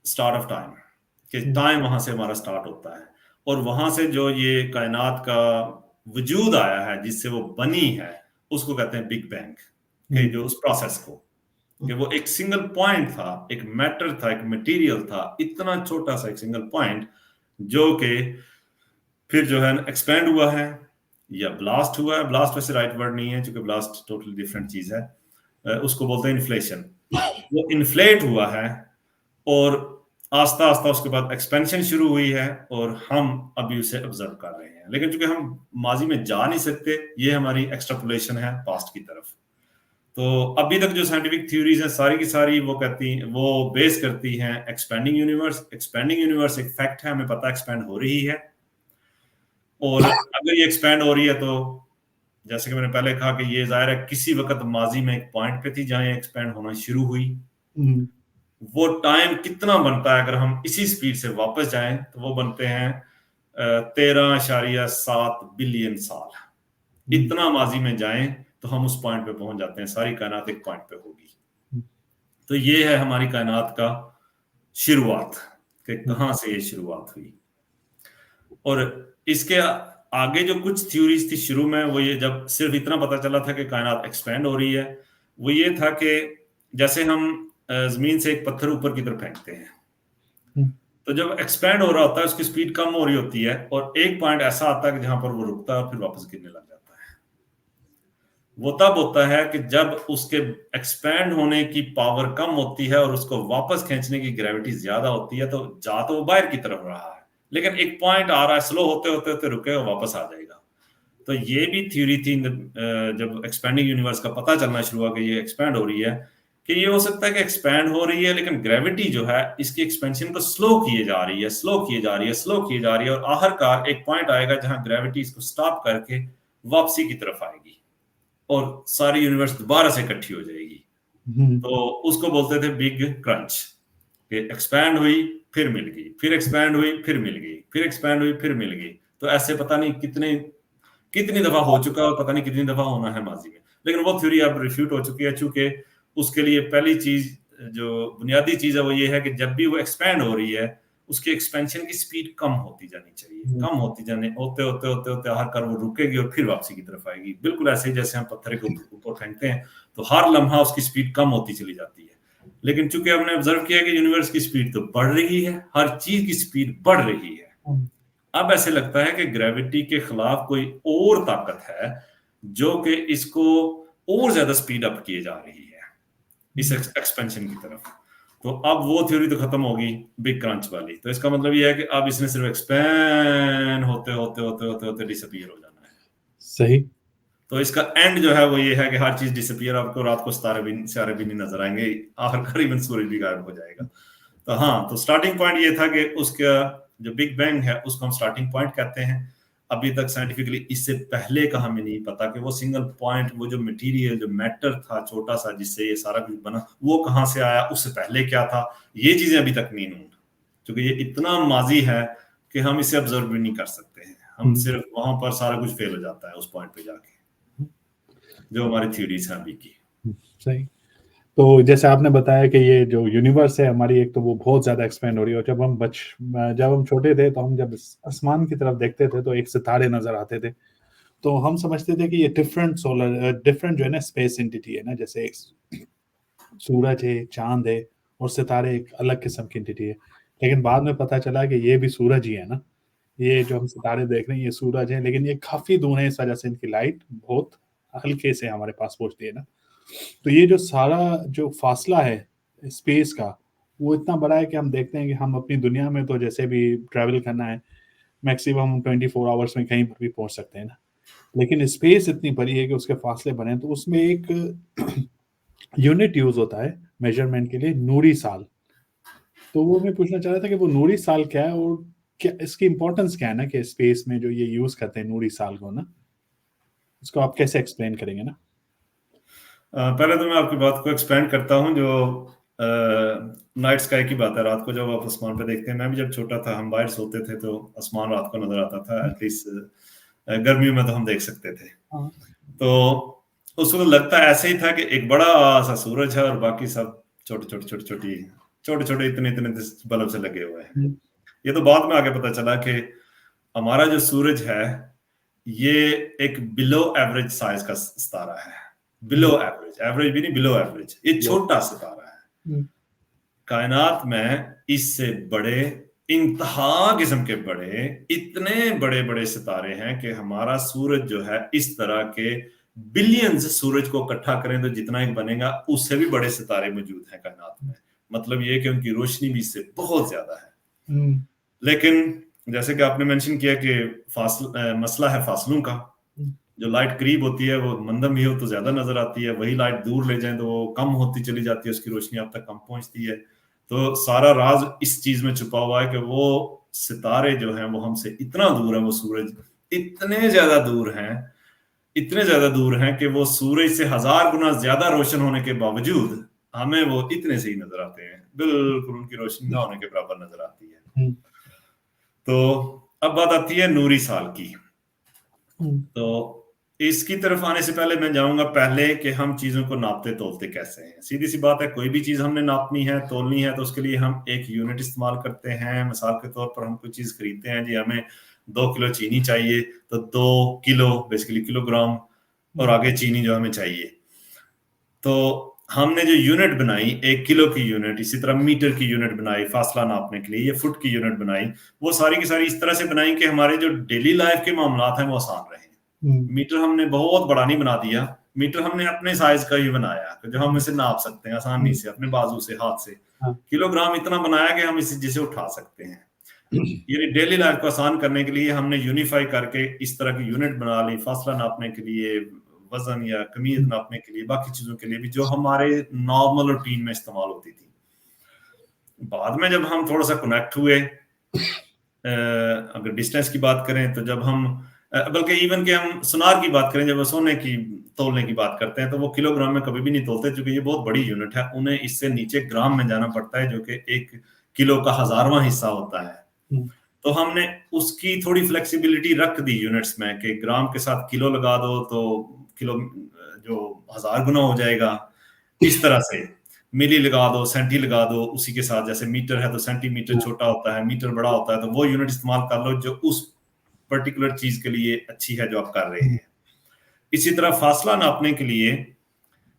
स्टार्ट ऑफ टाइम, कि टाइम वहां से हमारा स्टार्ट होता है, और वहां से जो ये कायनात का वजूद आया है जिससे वो बनी है उसको कहते हैं बिग बैंग। कि जो उस प्रोसेस को, कि वो एक सिंगल पॉइंट था, एक मैटर था, एक मटेरियल था, इतना छोटा सा एक सिंगल पॉइंट जो कि फिर जो है एक्सपेंड हुआ है या ब्लास्ट हुआ है। ब्लास्ट वैसे राइट वर्ड नहीं है, क्योंकि ब्लास्ट टोटली डिफरेंट चीज है, उसको बोलते हैं इन्फ्लेशन। वो इन्फ्लेट हुआ है और आस्ता आस्ता उसके बाद एक्सपेंशन शुरू हुई है, और हम अभी उसे ऑब्जर्व कर रहे हैं। लेकिन चूंकि हम माजी में जा नहीं सकते, ये हमारी एक्सट्रापोलेशन है पास्ट की तरफ। तो अभी तक जो साइंटिफिक थ्योरीज हैं सारी की सारी वो बेस करती हैं एक्सपेंडिंग यूनिवर्स। एक्सपेंडिंग यूनिवर्स एक फैक्ट है, हमें पता एक्सपेंड हो रही है, और अगर ये एक्सपेंड हो रही है तो जैसे कि मैंने पहले कहा कि ये जाहिर है किसी वक्त माजी में एक पॉइंट पे थी जहां ये एक्सपेंड होना शुरू हुई। वो टाइम कितना बनता है, अगर हम इसी स्पीड से वापस जाएं तो वो बनते हैं 13.7 बिलियन साल। इतना माजी में जाएं तो हम उस पॉइंट पे पहुंच जाते हैं, सारी कायनात एक पॉइंट पे होगी। तो ये है हमारी कायनात का शुरुआत, कि कहां से ये शुरुआत हुई। और इसके आगे जो कुछ थ्योरीज थी शुरू में, वो ये जब सिर्फ इतना पता चला था कि कायनात एक्सपेंड हो रही है, वो ये था कि जैसे हम जमीन से एक पत्थर ऊपर की तरफ फेंकते हैं, तो जब एक्सपेंड हो रहा होता है उसकी स्पीड कम हो रही होती है, और एक पॉइंट ऐसा आता है कि जहां पर वो रुकता है और फिर वापस गिरने लग जाता है। वो तब होता है कि जब उसके एक्सपेंड होने की पावर कम होती है और उसको वापस खींचने की ग्रेविटी ज्यादा होती है, तो जा तो वो बाहर की तरफ रहा है, लेकिन एक पॉइंट आ रहा है, स्लो होते होते रुकेगा, वापस आ जाएगा। तो ये भी थ्योरी थी जब एक्सपेंडिंग यूनिवर्स का पता चलना शुरू हुआ कि ये एक्सपेंड हो रही है, कि ये हो सकता है कि एक्सपेंड हो रही है लेकिन ग्रेविटी जो है इसकी एक्सपेंशन को स्लो किए जा रही है, और आखिरकार एक पॉइंट आएगा जहां ग्रेविटी इसको स्टॉप करके वापसी की तरफ आएगी और सारी यूनिवर्स दोबारा से इकट्ठी हो जाएगी। तो उसको बोलते थे बिग क्रंच, कि एक्सपैंड हुई फिर मिल गई, फिर एक्सपैंड हुई फिर मिल गई, फिर एक्सपैंड हुई फिर मिल गई। तो ऐसे पता नहीं कितनी दफा हो चुका और पता नहीं कितनी दफा होना है माजी में। लेकिन वो थ्योरी अब रिफ्यूट हो चुकी है, चूंकि उसके लिए पहली चीज जो बुनियादी चीज है वो ये है कि जब भी वो एक्सपैंड हो रही है उसकी एक्सपेंशन की स्पीड कम होती जानी चाहिए। कम होती जाने होते आखिरकार वो रुकेगी और फिर वापसी की तरफ आएगी। बिल्कुल ऐसे ही जैसे हम पत्थर के ऊपर फेंकते हैं तो हर लम्हा उसकी स्पीड कम होती चली जाती है। लेकिन चूंकि हमने ऑब्जर्व किया कि यूनिवर्स की स्पीड तो बढ़ रही है, हर चीज की स्पीड बढ़ रही है। अब ऐसे लगता है कि ग्रेविटी के खिलाफ कोई और ताकत है जो कि इसको और ज्यादा स्पीड अप किए जा रही है इस एक्सपेंशन की तरफ। तो अब वो थ्योरी तो खत्म होगी बिग क्रंच वाली। तो इसका मतलब ये है कि अब इसने सिर्फ एक्सपैंड होते डिसअपीयर हो जाना है। सही। तो इसका एंड जो है वो ये है कि हर चीज डिसअपीयर, आपको रात को सितारे भी नहीं नजर आएंगे, आखिरकार इवन सूरज भी गायब हो जाएगा। तो हाँ, तो स्टार्टिंग पॉइंट ये था कि उसका जो बिग बैंग है उसको हम स्टार्टिंग पॉइंट कहते हैं। अभी तक साइंटिफिकली इससे पहले का हमें नहीं पता कि वो सिंगल पॉइंट, वो जो मटेरियल, जो मैटर था छोटा सा जिससे ये सारा कुछ बना, वो कहाँ से आया, उससे पहले क्या था, ये चीजें अभी तक नहीं नून, क्योंकि ये इतना माजी है कि हम इसे ऑब्जर्व भी नहीं कर सकते हैं। हम सिर्फ वहां पर सारा कुछ फेल हो जाता है उस पॉइंट पे जाके, जो हमारी थ्योरीज है अभी की। सही। तो जैसे आपने बताया कि ये जो यूनिवर्स है हमारी, एक तो वो बहुत ज्यादा एक्सपेंड हो रही है। और जब हम छोटे थे तो हम जब आसमान की तरफ देखते थे तो एक सितारे नजर आते थे, तो हम समझते थे कि ये डिफरेंट जो है ना स्पेस एंटिटी है ना, जैसे एक सूरज है, चांद है और सितारे एक अलग किस्म की एंटिटी है। लेकिन बाद में पता चला कि ये भी सूरज ही है ना, ये जो हम सितारे देख रहे हैं ये सूरज है, लेकिन ये काफी दूर है, इस वजह से इनकी लाइट बहुत हल्के से हमारे पास पहुंचती है ना। तो ये जो सारा जो फासला है स्पेस का, वो इतना बड़ा है कि हम देखते हैं कि हम अपनी दुनिया में तो जैसे भी ट्रैवल करना है मैक्सिमम 24 आवर्स में कहीं पर भी पहुंच सकते हैं ना, लेकिन स्पेस इतनी बड़ी है कि उसके फासले बने, तो उसमें एक यूनिट यूज होता है मेजरमेंट के लिए, नूरी साल। तो वो मैं पूछना चाह रहा था कि वो नूरी साल क्या है और क्या इसकी इंपॉर्टेंस क्या है ना, कि स्पेस में जो ये यूज करते हैं नूरी साल को ना, इसको आप कैसे एक्सप्लेन करेंगे ना? पहले तो मैं आपकी बात को एक्सपेंड करता हूँ, जो नाइट स्काई की बात है, रात को जब आप आसमान पे देखते हैं। मैं भी जब छोटा था, हम बाहर सोते थे तो आसमान रात को नजर आता था, एटलीस्ट गर्मियों में तो हम देख सकते थे। तो उस वक्त लगता ऐसे ही था कि एक बड़ा सा सूरज है और बाकी सब छोटे इतने बल्ब से लगे हुए हैं। ये तो बाद में आगे पता चला कि हमारा जो सूरज है ये एक बिलो एवरेज साइज का सितारा है। बिलो एवरेज भी नहीं, बिलो एवरेज, ये छोटा सितारा है। कायनात में इससे बड़े, इंतहा किस्म के बड़े, इतने बड़े बड़े सितारे हैं कि हमारा सूरज जो है, इस तरह के बिलियंस सूरज को इकट्ठा करें तो जितना एक बनेगा, उससे भी बड़े सितारे मौजूद हैं कायनात में। मतलब ये कि उनकी रोशनी भी इससे बहुत ज्यादा है। लेकिन जैसे कि आपने मेंशन किया कि मसला है फासलों का। जो लाइट करीब होती है वो मंदम भी हो तो ज्यादा नजर आती है, वही लाइट दूर ले जाएं तो वो कम होती चली जाती है, उसकी रोशनी आप तक कम पहुंचती है। तो सारा राज इस चीज में छुपा हुआ है कि वो सितारे जो हैं वो हमसे इतना दूर है, वो सूरज इतने ज्यादा दूर हैं कि वो सूरज से 1000 गुना ज्यादा रोशन होने के बावजूद हमें वो इतने से ही नजर आते हैं, बिल्कुल उनकी रोशनी ना होने के बराबर नजर आती है। तो अब बात आती है नूरी साल की। तो इसकी तरफ आने से पहले मैं जाऊंगा पहले कि हम चीजों को नापते तोलते कैसे हैं। सीधी सी बात है, कोई भी चीज हमने नापनी है, तोलनी है, तो उसके लिए हम एक यूनिट इस्तेमाल करते हैं। मिसाल के तौर पर हम कोई चीज खरीदते हैं, जी हमें 2 किलो चीनी चाहिए, तो 2 किलो बेसिकली किलोग्राम और आगे चीनी जो हमें चाहिए। तो हमने जो यूनिट बनाई 1 किलो की यूनिट, इसी तरह मीटर की यूनिट बनाई फासला नापने के लिए, ये फुट की यूनिट बनाई, वो सारी की सारी इस तरह से बनाई कि हमारे जो डेली लाइफ के मामलात हैं वो आसान रहे। मीटर हमने बहुत बड़ा नहीं बना दिया, मीटर हमने अपने साइज का ही बनाया जो हम इसे नाप सकते हैं आसानी से अपने बाजू से, हाथ से। किलोग्राम इतना बनाया कि हम इसे जिसे उठा सकते हैं। यानी डेली लाइफ को आसान करने के लिए हमने यूनिफाई करके इस तरह की यूनिट बना ली, फासला नापने के लिए, वजन या कमीज नापने के लिए, बाकी चीजों के लिए भी जो हमारे नॉर्मल रूटीन में इस्तेमाल होती थी। बाद में जब हम थोड़ा सा कनेक्ट हुए, अगर डिस्टेंस की बात करें तो जब हम बल्कि इवन के हम सुनार की बात करें, जब वो सोने की तोलने की बात करते हैं तो वो किलोग्राम में कभी भी नहीं तोलते, क्योंकि ये बहुत बड़ी यूनिट है। उन्हें इससे नीचे ग्राम में जाना पड़ता है, जो कि 1 किलो का 1000वां हिस्सा होता है। तो हमने उसकी थोड़ी फ्लेक्सिबिलिटी रख दी यूनिट्स में कि ग्राम के साथ किलो लगा दो तो किलो जो 1000 गुना हो जाएगा, इस तरह से मिली लगा दो, सेंटी लगा दो, उसी के साथ जैसे मीटर है तो सेंटीमीटर छोटा होता है, मीटर बड़ा होता है, तो वो यूनिट इस्तेमाल कर लो जो उस पर्टिकुलर चीज के लिए अच्छी है जो आप कर रहे हैं। इसी तरह फासला नापने के लिए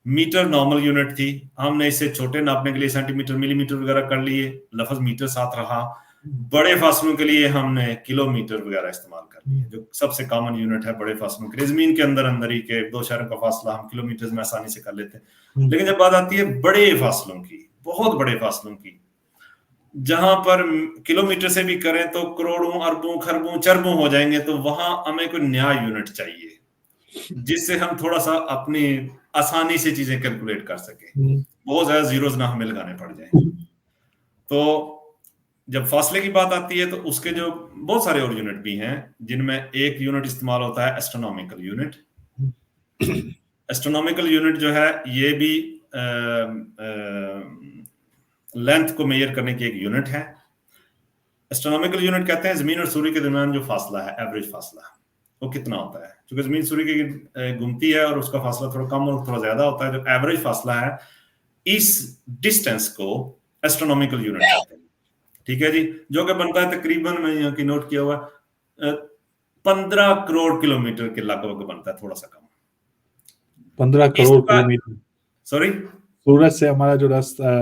मीटर नॉर्मल यूनिट थी, हमने इसे छोटे नापने के लिए सेंटीमीटर, मिलीमीटर वगैरह कर लिए, लफ्ज मीटर साथ रहा। बड़े फासलों के लिए हमने किलोमीटर वगैरह इस्तेमाल कर लिए, जो सबसे कॉमन यूनिट है बड़े फासलों के लिए। जमीन के अंदर ही के 2 शहरों का फासला हम किलोमीटर में आसानी से कर लेते हैं। लेकिन जब बात आती है बड़े फासलों की, बहुत बड़े फासलों की, जहां पर किलोमीटर से भी करें तो करोड़ों, अरबों, खरबों, चरबों हो जाएंगे, तो वहां हमें कोई नया यूनिट चाहिए जिससे हम थोड़ा सा अपनी आसानी से चीजें कैलकुलेट कर सके, बहुत ज्यादा जीरोस ना हमें लगाने पड़ जाए। तो जब फासले की बात आती है तो उसके जो बहुत सारे और यूनिट भी हैं, जिनमें एक यूनिट इस्तेमाल होता है एस्ट्रोनॉमिकल यूनिट। एस्ट्रोनॉमिकल यूनिट जो है ये भी लेंथ को मेजर करने की एक यूनिट है। एस्ट्रोनॉमिकल यूनिट कहते हैं जमीन और सूर्य के दरमियान जो फासला है, एवरेज फासला, वो कितना होता है। क्योंकि जमीन सूर्य की घूमती है और उसका फासला थोड़ा कम और थोड़ा ज्यादा होता है, जो एवरेज फासला है, इस डिस्टेंस को एस्ट्रोनॉमिकल यूनिट कहते हैं। ठीक है जी, जो कि बनता है तकरीबन, मैं यहाँ की नोट किया हुआ 15 करोड़ किलोमीटर के लगभग बनता है, थोड़ा सा कम। 15 करोड़ किलोमीटर, सॉरी सूरज से हमारा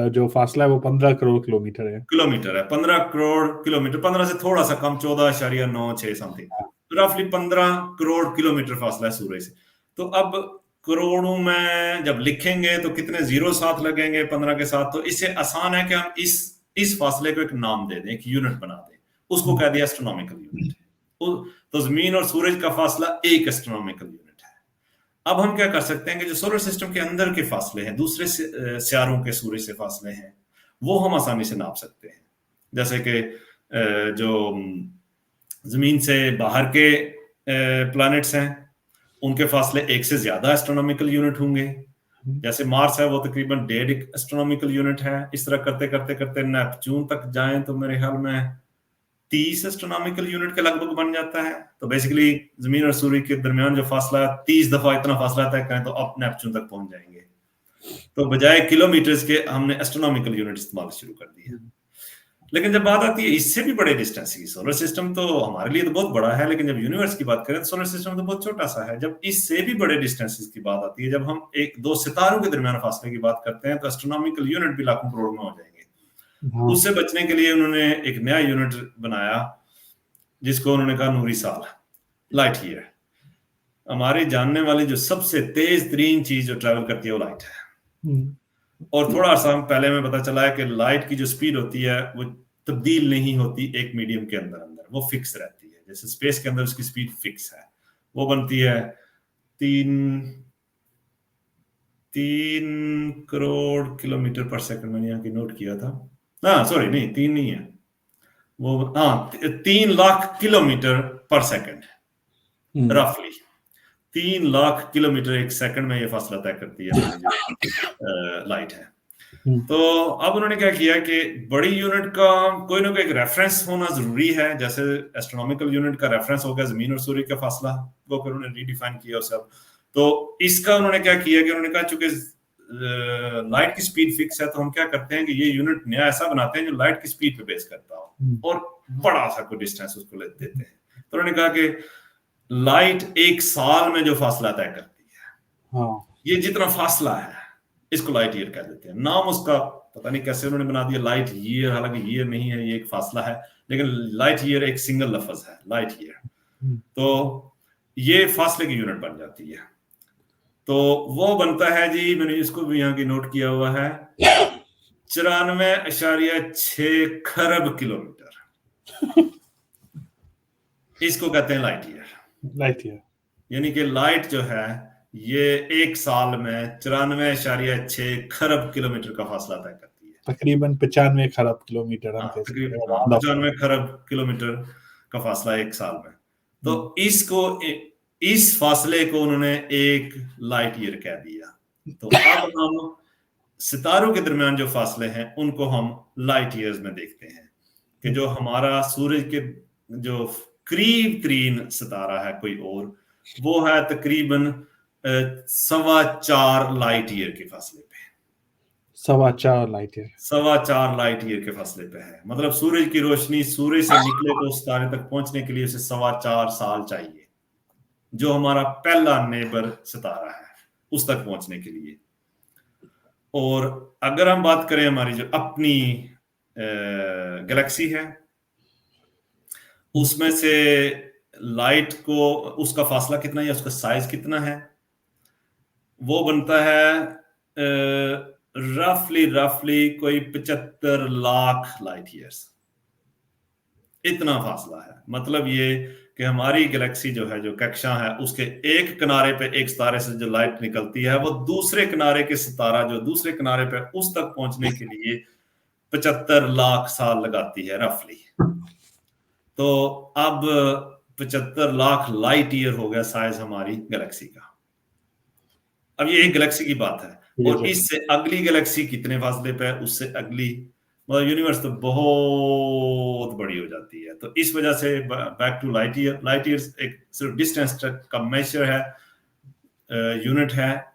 जो फासला है वो 15 करोड़ किलोमीटर है। 15 करोड़ किलोमीटर, 15 से थोड़ा सा कम, 14.96 समथिंग, रफली 15 करोड़ किलोमीटर फासला है सूरज से। तो अब करोड़ों में जब लिखेंगे तो कितने जीरो साथ लगेंगे 15 के साथ, तो इससे आसान है कि हम इस फासले को एक नाम दे दें, एक यूनिट बना दें, उसको कह दिया एस्ट्रोनॉमिकल यूनिट। तो जमीन और सूरज का फासला एक एस्ट्रोनॉमिकल यूनिट है। अब हम क्या कर सकते हैं कि जो सोलर सिस्टम के अंदर के फासले हैं, दूसरे सियारों के सूरज से फासले हैं, वो हम आसानी से नाप सकते हैं। जैसे कि जो जमीन से बाहर के प्लैनेट्स हैं, उनके फासले एक से ज्यादा एस्ट्रोनॉमिकल यूनिट होंगे। जैसे मार्स है वो तकरीबन 1.5 एस्ट्रोनॉमिकल यूनिट है। इस तरह करते करते करते नेपच्यून तक जाएं तो मेरे ख्याल में 30 एस्ट्रोनॉमिकल यूनिट के लगभग बन जाता है। तो बेसिकली जमीन और सूर्य के दरमियान जो फासला 30 दफा इतना फासला तय करें तो आप नेपच्यून तक पहुंच जाएंगे। तो बजाय किलोमीटर्स के हमने एस्ट्रोनॉमिकल यूनिट इस्तेमाल शुरू कर दिया। लेकिन जब बात आती है इससे भी बड़े डिस्टेंस की, सोलर सिस्टम तो हमारे लिए तो बहुत बड़ा है, लेकिन जब यूनिवर्स की बात करें तो सोलर सिस्टम तो बहुत छोटा सा है। जब इससे भी बड़े डिस्टेंसेस की बात आती है, जब हम एक दो सितारों के दरमियान फासले की बात करते हैं, तो एस्ट्रोनॉमिकल यूनिट भी लाखों करोड़ में हो जाएंगे। उससे बचने के लिए उन्होंने एक नया यूनिट बनाया जिसको उन्होंने कहा नूरी साल, लाइट ईयर। हमारी जानने वाली जो सबसे तेज तरीन चीज जो ट्रेवल करती है वो लाइट है। और थोड़ा सा पहले में पता चला है कि लाइट की जो स्पीड होती है वो तब्दील नहीं होती एक मीडियम के अंदर, वो फिक्स रहती है। जैसे स्पेस के अंदर उसकी स्पीड फिक्स है, वो बनती है 3 करोड़ किलोमीटर पर सेकंड। मैंने यहाँ की नोट किया था, सॉरी नहीं, 3 नहीं है वो, 3 लाख किलोमीटर पर सेकंड, रफली 3 लाख किलोमीटर एक सेकंड में ये फासला तय करती है लाइट है। तो अब उन्होंने क्या किया कि बड़ी यूनिट का कोई ना कोई एक रेफरेंस होना जरूरी है। जैसे एस्ट्रोनॉमिकल यूनिट का रेफरेंस हो गया जमीन और सूर्य का फासला, वो फिर उन्होंने रीडिफाइन किया उसे। तो इसका उन्होंने क्या किया कि उन्होंने कहा चूंकि लाइट की स्पीड फिक्स है, तो हम क्या करते हैं कि ये यूनिट नया ऐसा बनाते हैं जो लाइट की स्पीड पे बेस करता हो और बड़ा सा कोई डिस्टेंस उसको ले देते हैं। तो उन्होंने कहा कि लाइट एक साल में जो फासला तय करती है, ये जितना फासला है इसको लाइट ईयर कह देते हैं। नाम उसका पता नहीं कैसे उन्होंने बना दिया लाइट ईयर, हालांकि ईयर नहीं है, ये एक फासला है, लेकिन लाइट ईयर एक सिंगल लफ्ज है, लाइट ईयर। तो ये फासले की यूनिट बन जाती है। तो वो बनता है जी, मैंने इसको भी यहाँ की नोट किया हुआ है, 94.6 खरब किलोमीटर। इसको कहते हैं लाइट ईयर। लाइट ईयर यानी कि लाइट जो है ये एक साल में 94.6 खरब किलोमीटर का फासला तय करती है। तकरीबन 95 खरब किलोमीटर, हम कह सकते हैं 95 खरब किलोमीटर का फासला एक साल में। तो इसको, इस फासले को उन्होंने एक लाइट ईयर कह दिया। तो अब हम सितारों के दरमियान जो फासले हैं उनको हम लाइट ईयर्स में देखते हैं कि जो हमारा सूरज के जो करीब तरीन सितारा है कोई और, वो है तकरीबन 4.25 लाइट ईयर के फासले पे। 4.25 लाइट ईयर, 4.25 लाइट ईयर के फासले पे है। मतलब सूरज की रोशनी सूरज से निकले तो उस तारे तक पहुंचने के लिए उसे 4.25 साल चाहिए, जो हमारा पहला नेबर सितारा है उस तक पहुंचने के लिए। और अगर हम बात करें हमारी जो अपनी गैलेक्सी है, उसमें से लाइट को उसका फासला कितना है, उसका साइज कितना है, वो बनता है रफली कोई 75 लाख लाइट ईयर्स। इतना फासला है। मतलब ये कि हमारी गैलेक्सी जो है, जो कक्षा है, उसके एक किनारे पे एक सितारे से जो लाइट निकलती है, वो दूसरे किनारे के सितारा जो दूसरे किनारे पे उस तक पहुंचने के लिए 75 लाख साल लगाती है रफली। तो अब 75 लाख लाइट ईयर हो गया साइज हमारी गैलेक्सी का। अब ये एक गैलेक्सी की बात है, और इससे अगली गैलेक्सी कितने फासले पे है, उससे अगली, मतलब यूनिवर्स तो बहुत बड़ी हो जाती है। तो इस वजह से back to light year, light year एक सिर्फ डिस्टेंस का मेजर है, यूनिट है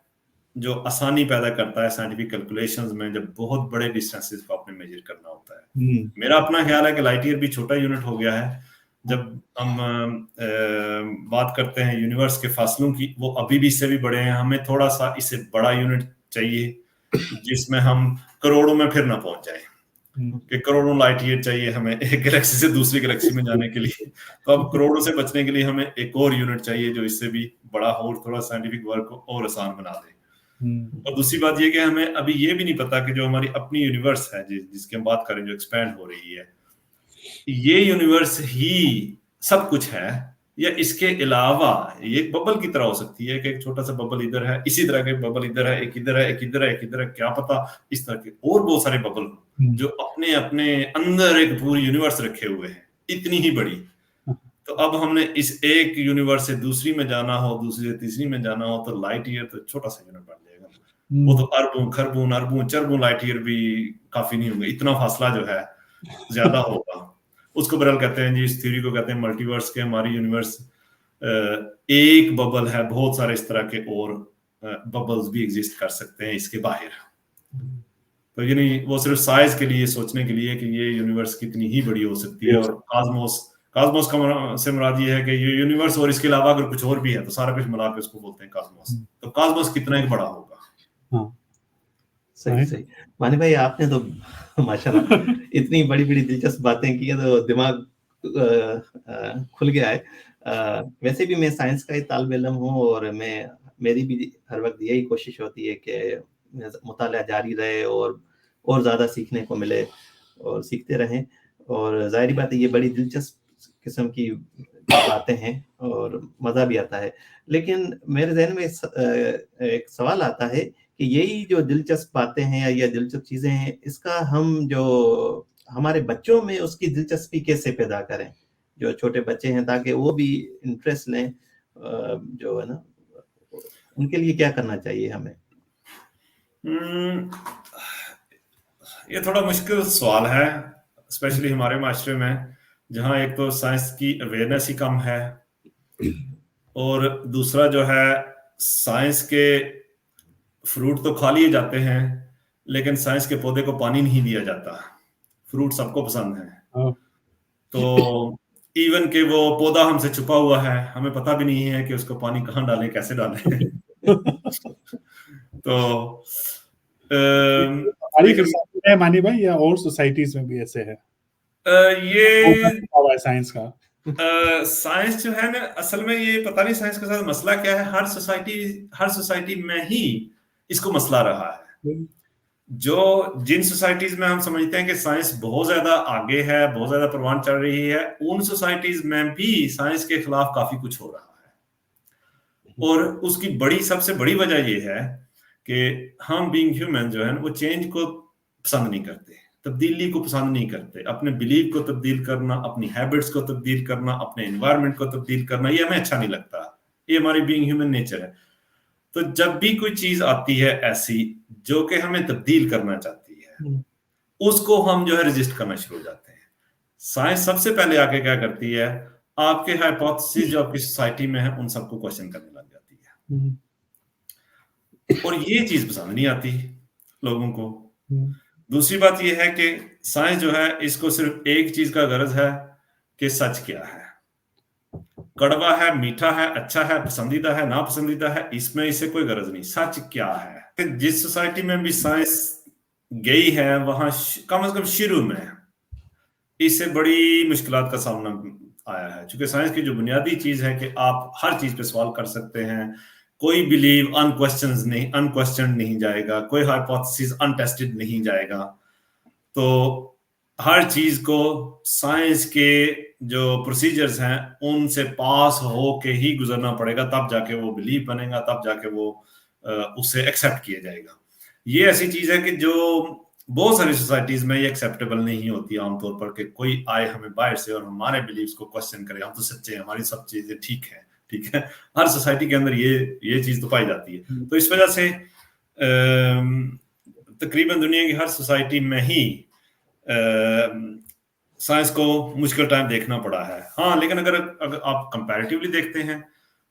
जो आसानी पैदा करता है साइंटिफिक कैलकुलेशंस में, जब बहुत बड़े डिस्टेंसेस को आपने मेजर करना होता है। मेरा अपना ख्याल है कि लाइट ईयर भी छोटा यूनिट हो गया है। जब हम बात करते हैं यूनिवर्स के फासलों की, वो अभी भी इससे भी बड़े हैं। हमें थोड़ा सा इससे बड़ा यूनिट चाहिए जिसमें हम करोड़ों में फिर ना पहुंच जाए, कि करोड़ों लाइट ईयर चाहिए हमें एक गैलेक्सी से दूसरी गैलेक्सी में जाने के लिए। तो अब करोड़ों से बचने के लिए हमें एक और यूनिट चाहिए जो इससे भी बड़ा हो और थोड़ा साइंटिफिक वर्क को और आसान बना दे। और दूसरी बात ये कि हमें अभी ये भी नहीं पता कि जो हमारी अपनी यूनिवर्स है जिसकी हम बात करें, जो एक्सपैंड हो रही है, ये यूनिवर्स ही सब कुछ है या इसके अलावा ये एक बबल की तरह हो सकती है कि एक छोटा सा बबल इधर है, इसी तरह के बबल इधर है, एक इधर है, एक इधर है, एक इधर है, क्या पता इस तरह के और बहुत सारे बबल जो अपने अपने अंदर एक पूरी यूनिवर्स रखे हुए हैं, इतनी ही बड़ी। तो अब हमने इस एक यूनिवर्स से दूसरी में जाना हो, दूसरी से तीसरी में जाना हो, तो लाइट ईयर तो छोटा सा यूनिट बन जाएगा। वो तो अरबों खरबों अरबों चरबों लाइट ईयर भी काफी नहीं होंगे, इतना फासला जो है ज्यादा होगा। उसको बरल कहते हैं जी, इस थ्योरी को कहते हैं मल्टीवर्स के। हमारी यूनिवर्स एक बबल है, बहुत सारे इस तरह के और बबल्स भी एग्जिस्ट कर सकते हैं इसके बाहर। तो ये नहीं, वो सिर्फ साइज के लिए सोचने के लिए कि ये यूनिवर्स कितनी ही बड़ी हो सकती है। और कॉस्मोस का से मुराद ये है कि ये यूनिवर्स और इसके अलावा अगर कुछ और भी है तो सारा कुछ मिला के उसको बोलते हैं कॉस्मोस। तो कॉस्मोस कितना ही बड़ा होगा। सही सही। मानी भाई आपने तो माशाल्लाह इतनी बड़ी बड़ी दिलचस्प बातें की है तो दिमाग खुल गया है। वैसे भी मैं साइंस का ही तालिब इल्म हूँ और मेरी भी हर वक्त यही कोशिश होती है कि मुताला जारी रहे और ज़्यादा सीखने को मिले और सीखते रहें। और ज़ाहिर बात है ये बड़ी दिलचस्प किस्म की बातें हैं और मज़ा भी आता है। लेकिन मेरे ज़हन में एक सवाल आता है कि यही जो दिलचस्प बातें हैं या दिलचस्प चीज़ें हैं, इसका हम जो हमारे बच्चों में उसकी दिलचस्पी कैसे पैदा करें, जो छोटे बच्चे हैं, ताकि वो भी इंटरेस्ट लें, जो है ना, उनके लिए क्या करना चाहिए हमें? ये थोड़ा मुश्किल सवाल है, स्पेशली हमारे माशरे में, जहाँ एक तो साइंस की अवेयरनेस ही कम है और दूसरा जो है साइंस के फ्रूट तो खा लिए जाते हैं लेकिन साइंस के पौधे को पानी नहीं दिया जाता। फ्रूट सबको पसंद है, तो इवन के वो पौधा हमसे छुपा हुआ है, हमें पता भी नहीं है कि उसको पानी कहाँ डालें, कैसे डालें। तो हमारी सोसाइटी में मानी भाई या और सोसाइटीज में भी ऐसे है? ये साइंस का साइंस जो है ना, असल में ये पता नहीं साइंस के साथ मसला क्या है, हर सोसाइटी में ही इसको मसला रहा है। जिन सोसाइटीज में हम समझते हैं कि साइंस बहुत ज्यादा आगे है, बहुत ज्यादा परवान चढ़ रही है, उन सोसाइटीज में भी साइंस के खिलाफ काफी कुछ हो रहा है। और उसकी सबसे बड़ी वजह ये है कि हम बीइंग ह्यूमन जो है वो चेंज को पसंद नहीं करते, तब्दीली को पसंद नहीं करते। अपने बिलीफ को तब्दील करना, अपनी हैबिट्स को तब्दील करना, अपने एनवायरनमेंट को तब्दील करना, ये हमें अच्छा नहीं लगता। ये हमारी बीइंग ह्यूमन नेचर है। तो जब भी कोई चीज आती है ऐसी जो कि हमें तब्दील करना चाहती है, उसको हम जो है रेजिस्ट करना शुरू हो जाते हैं। साइंस सबसे पहले आके क्या करती है, आपके हाइपोथेसिस जो आपकी सोसाइटी में है उन सबको क्वेश्चन करने लग जाती है। और ये चीज पसंद नहीं आती लोगों को। दूसरी बात यह है कि साइंस जो है इसको सिर्फ एक चीज का गर्ज है कि सच क्या है, कड़वा है, मीठा है, अच्छा है, पसंदीदा है, नापसंदीदा है, इसमें इसे कोई गरज नहीं, सच क्या है। जिस सोसाइटी में भी साइंस गई है वहां कम से कम शुरू में इससे बड़ी मुश्किलात का सामना आया है, क्योंकि साइंस की जो बुनियादी चीज है कि आप हर चीज पे सवाल कर सकते हैं, कोई बिलीव अनक्वेश्चन नहीं जाएगा, कोई हाइपोथेसिस अनटेस्टेड नहीं जाएगा। तो हर चीज को साइंस के जो प्रोसीजर्स हैं उनसे पास हो के ही गुजरना पड़ेगा, तब जाके वो बिलीव बनेगा, तब जाके वो उससे एक्सेप्ट किया जाएगा। ये ऐसी चीज है कि जो बहुत सारी सोसाइटीज में ये एक्सेप्टेबल नहीं होती आमतौर पर, कि कोई आए हमें बाहर से और हमारे बिलीव्स को क्वेश्चन करे, हम तो सच्चे हैं, हमारी सब चीजें ठीक है। हर सोसाइटी के अंदर ये चीज तो पाई जाती है। तो इस वजह से तकरीबन दुनिया की हर सोसाइटी में ही साइंस को मुश्किल टाइम देखना पड़ा है। हाँ, लेकिन अगर आप कंपैरेटिवली देखते हैं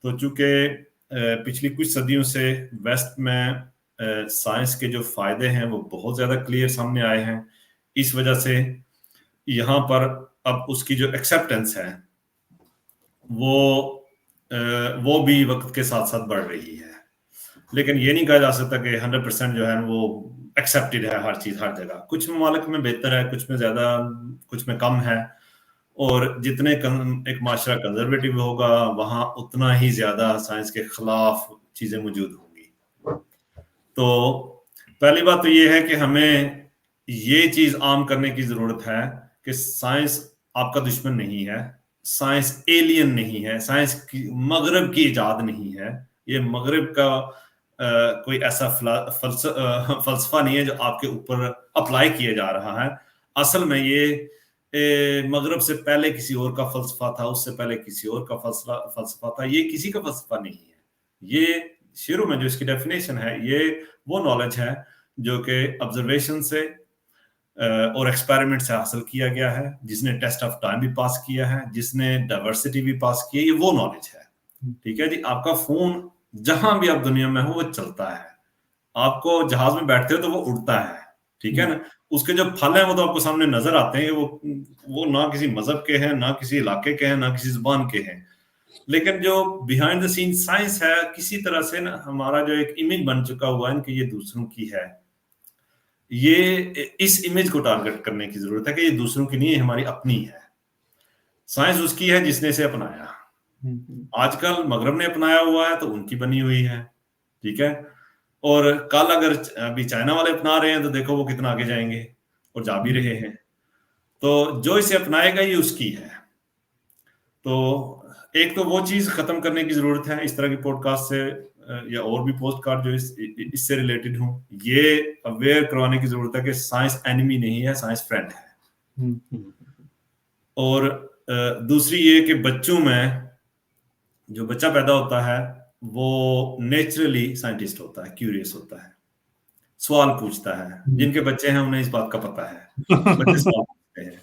तो चूंकि पिछली कुछ सदियों से वेस्ट में साइंस के जो फायदे हैं वो बहुत ज्यादा क्लियर सामने आए हैं, इस वजह से यहाँ पर अब उसकी जो एक्सेप्टेंस है वो भी वक्त के साथ साथ बढ़ रही है। लेकिन ये नहीं कहा जा सकता कि 100% जो है वो एक्सेप्टेड है हर चीज हर जगह। कुछ ममालिक में बेहतर है, कुछ में ज्यादा, कुछ में कम है, और जितने एक माशरा कंजर्वेटिव होगा वहां उतना ही ज्यादा साइंस के खिलाफ चीजें मौजूद होंगी। तो पहली बात तो ये है कि हमें ये चीज आम करने की जरूरत है कि साइंस आपका दुश्मन नहीं है, साइंस एलियन नहीं है, साइंस की मगरब की इजाद नहीं है, ये मगरब का कोई ऐसा फलसफा नहीं है जो आपके ऊपर अप्लाई किया जा रहा है। असल में ये मगरब से पहले किसी और का फलसफा था, उससे पहले किसी और का फलसफा था, ये किसी का फलसफा नहीं है। ये शुरू में जो इसकी डेफिनेशन है, ये वो नॉलेज है जो कि ऑब्जर्वेशन से और एक्सपेरिमेंट से हासिल किया गया है, जिसने टेस्ट ऑफ टाइम भी पास किया है, जिसने डाइवर्सिटी भी पास की है, ये वो नॉलेज है। ठीक है जी, आपका फोन जहां भी आप दुनिया में हो वो चलता है, आपको जहाज में बैठते हो तो वो उड़ता है, ठीक है ना, उसके जो फल हैं वो तो आपको सामने नजर आते हैं, वो ना किसी मजहब के हैं, ना किसी इलाके के हैं, ना किसी जुबान के हैं, लेकिन जो बिहाइंड द सीन साइंस है, किसी तरह से ना हमारा जो एक इमेज बन चुका हुआ है कि ये दूसरों की है, ये इस इमेज को टारगेट करने की जरूरत है कि ये दूसरों की नहीं है, हमारी अपनी है। साइंस उसकी है जिसने इसे अपनाया। आजकल मगरब ने अपनाया हुआ है तो उनकी बनी हुई है, ठीक है, और कल अगर अभी चाइना वाले अपना रहे हैं तो देखो वो कितना आगे जाएंगे, और जा भी रहे हैं। तो जो इसे अपनाएगा ये उसकी है। तो एक तो वो चीज खत्म करने की जरूरत है इस तरह की पॉडकास्ट से, या और भी पोस्ट कार्ड जो इससे रिलेटेड हो, ये अवेयर करवाने की जरूरत है कि साइंस एनिमी नहीं है, साइंस फ्रेंड है। और दूसरी ये कि बच्चों में जो बच्चा पैदा होता है वो नेचुरली साइंटिस्ट होता है, क्यूरियस होता है, सवाल पूछता है। जिनके बच्चे हैं उन्हें इस बात का पता है, बच्चे सवाल पूछते हैं।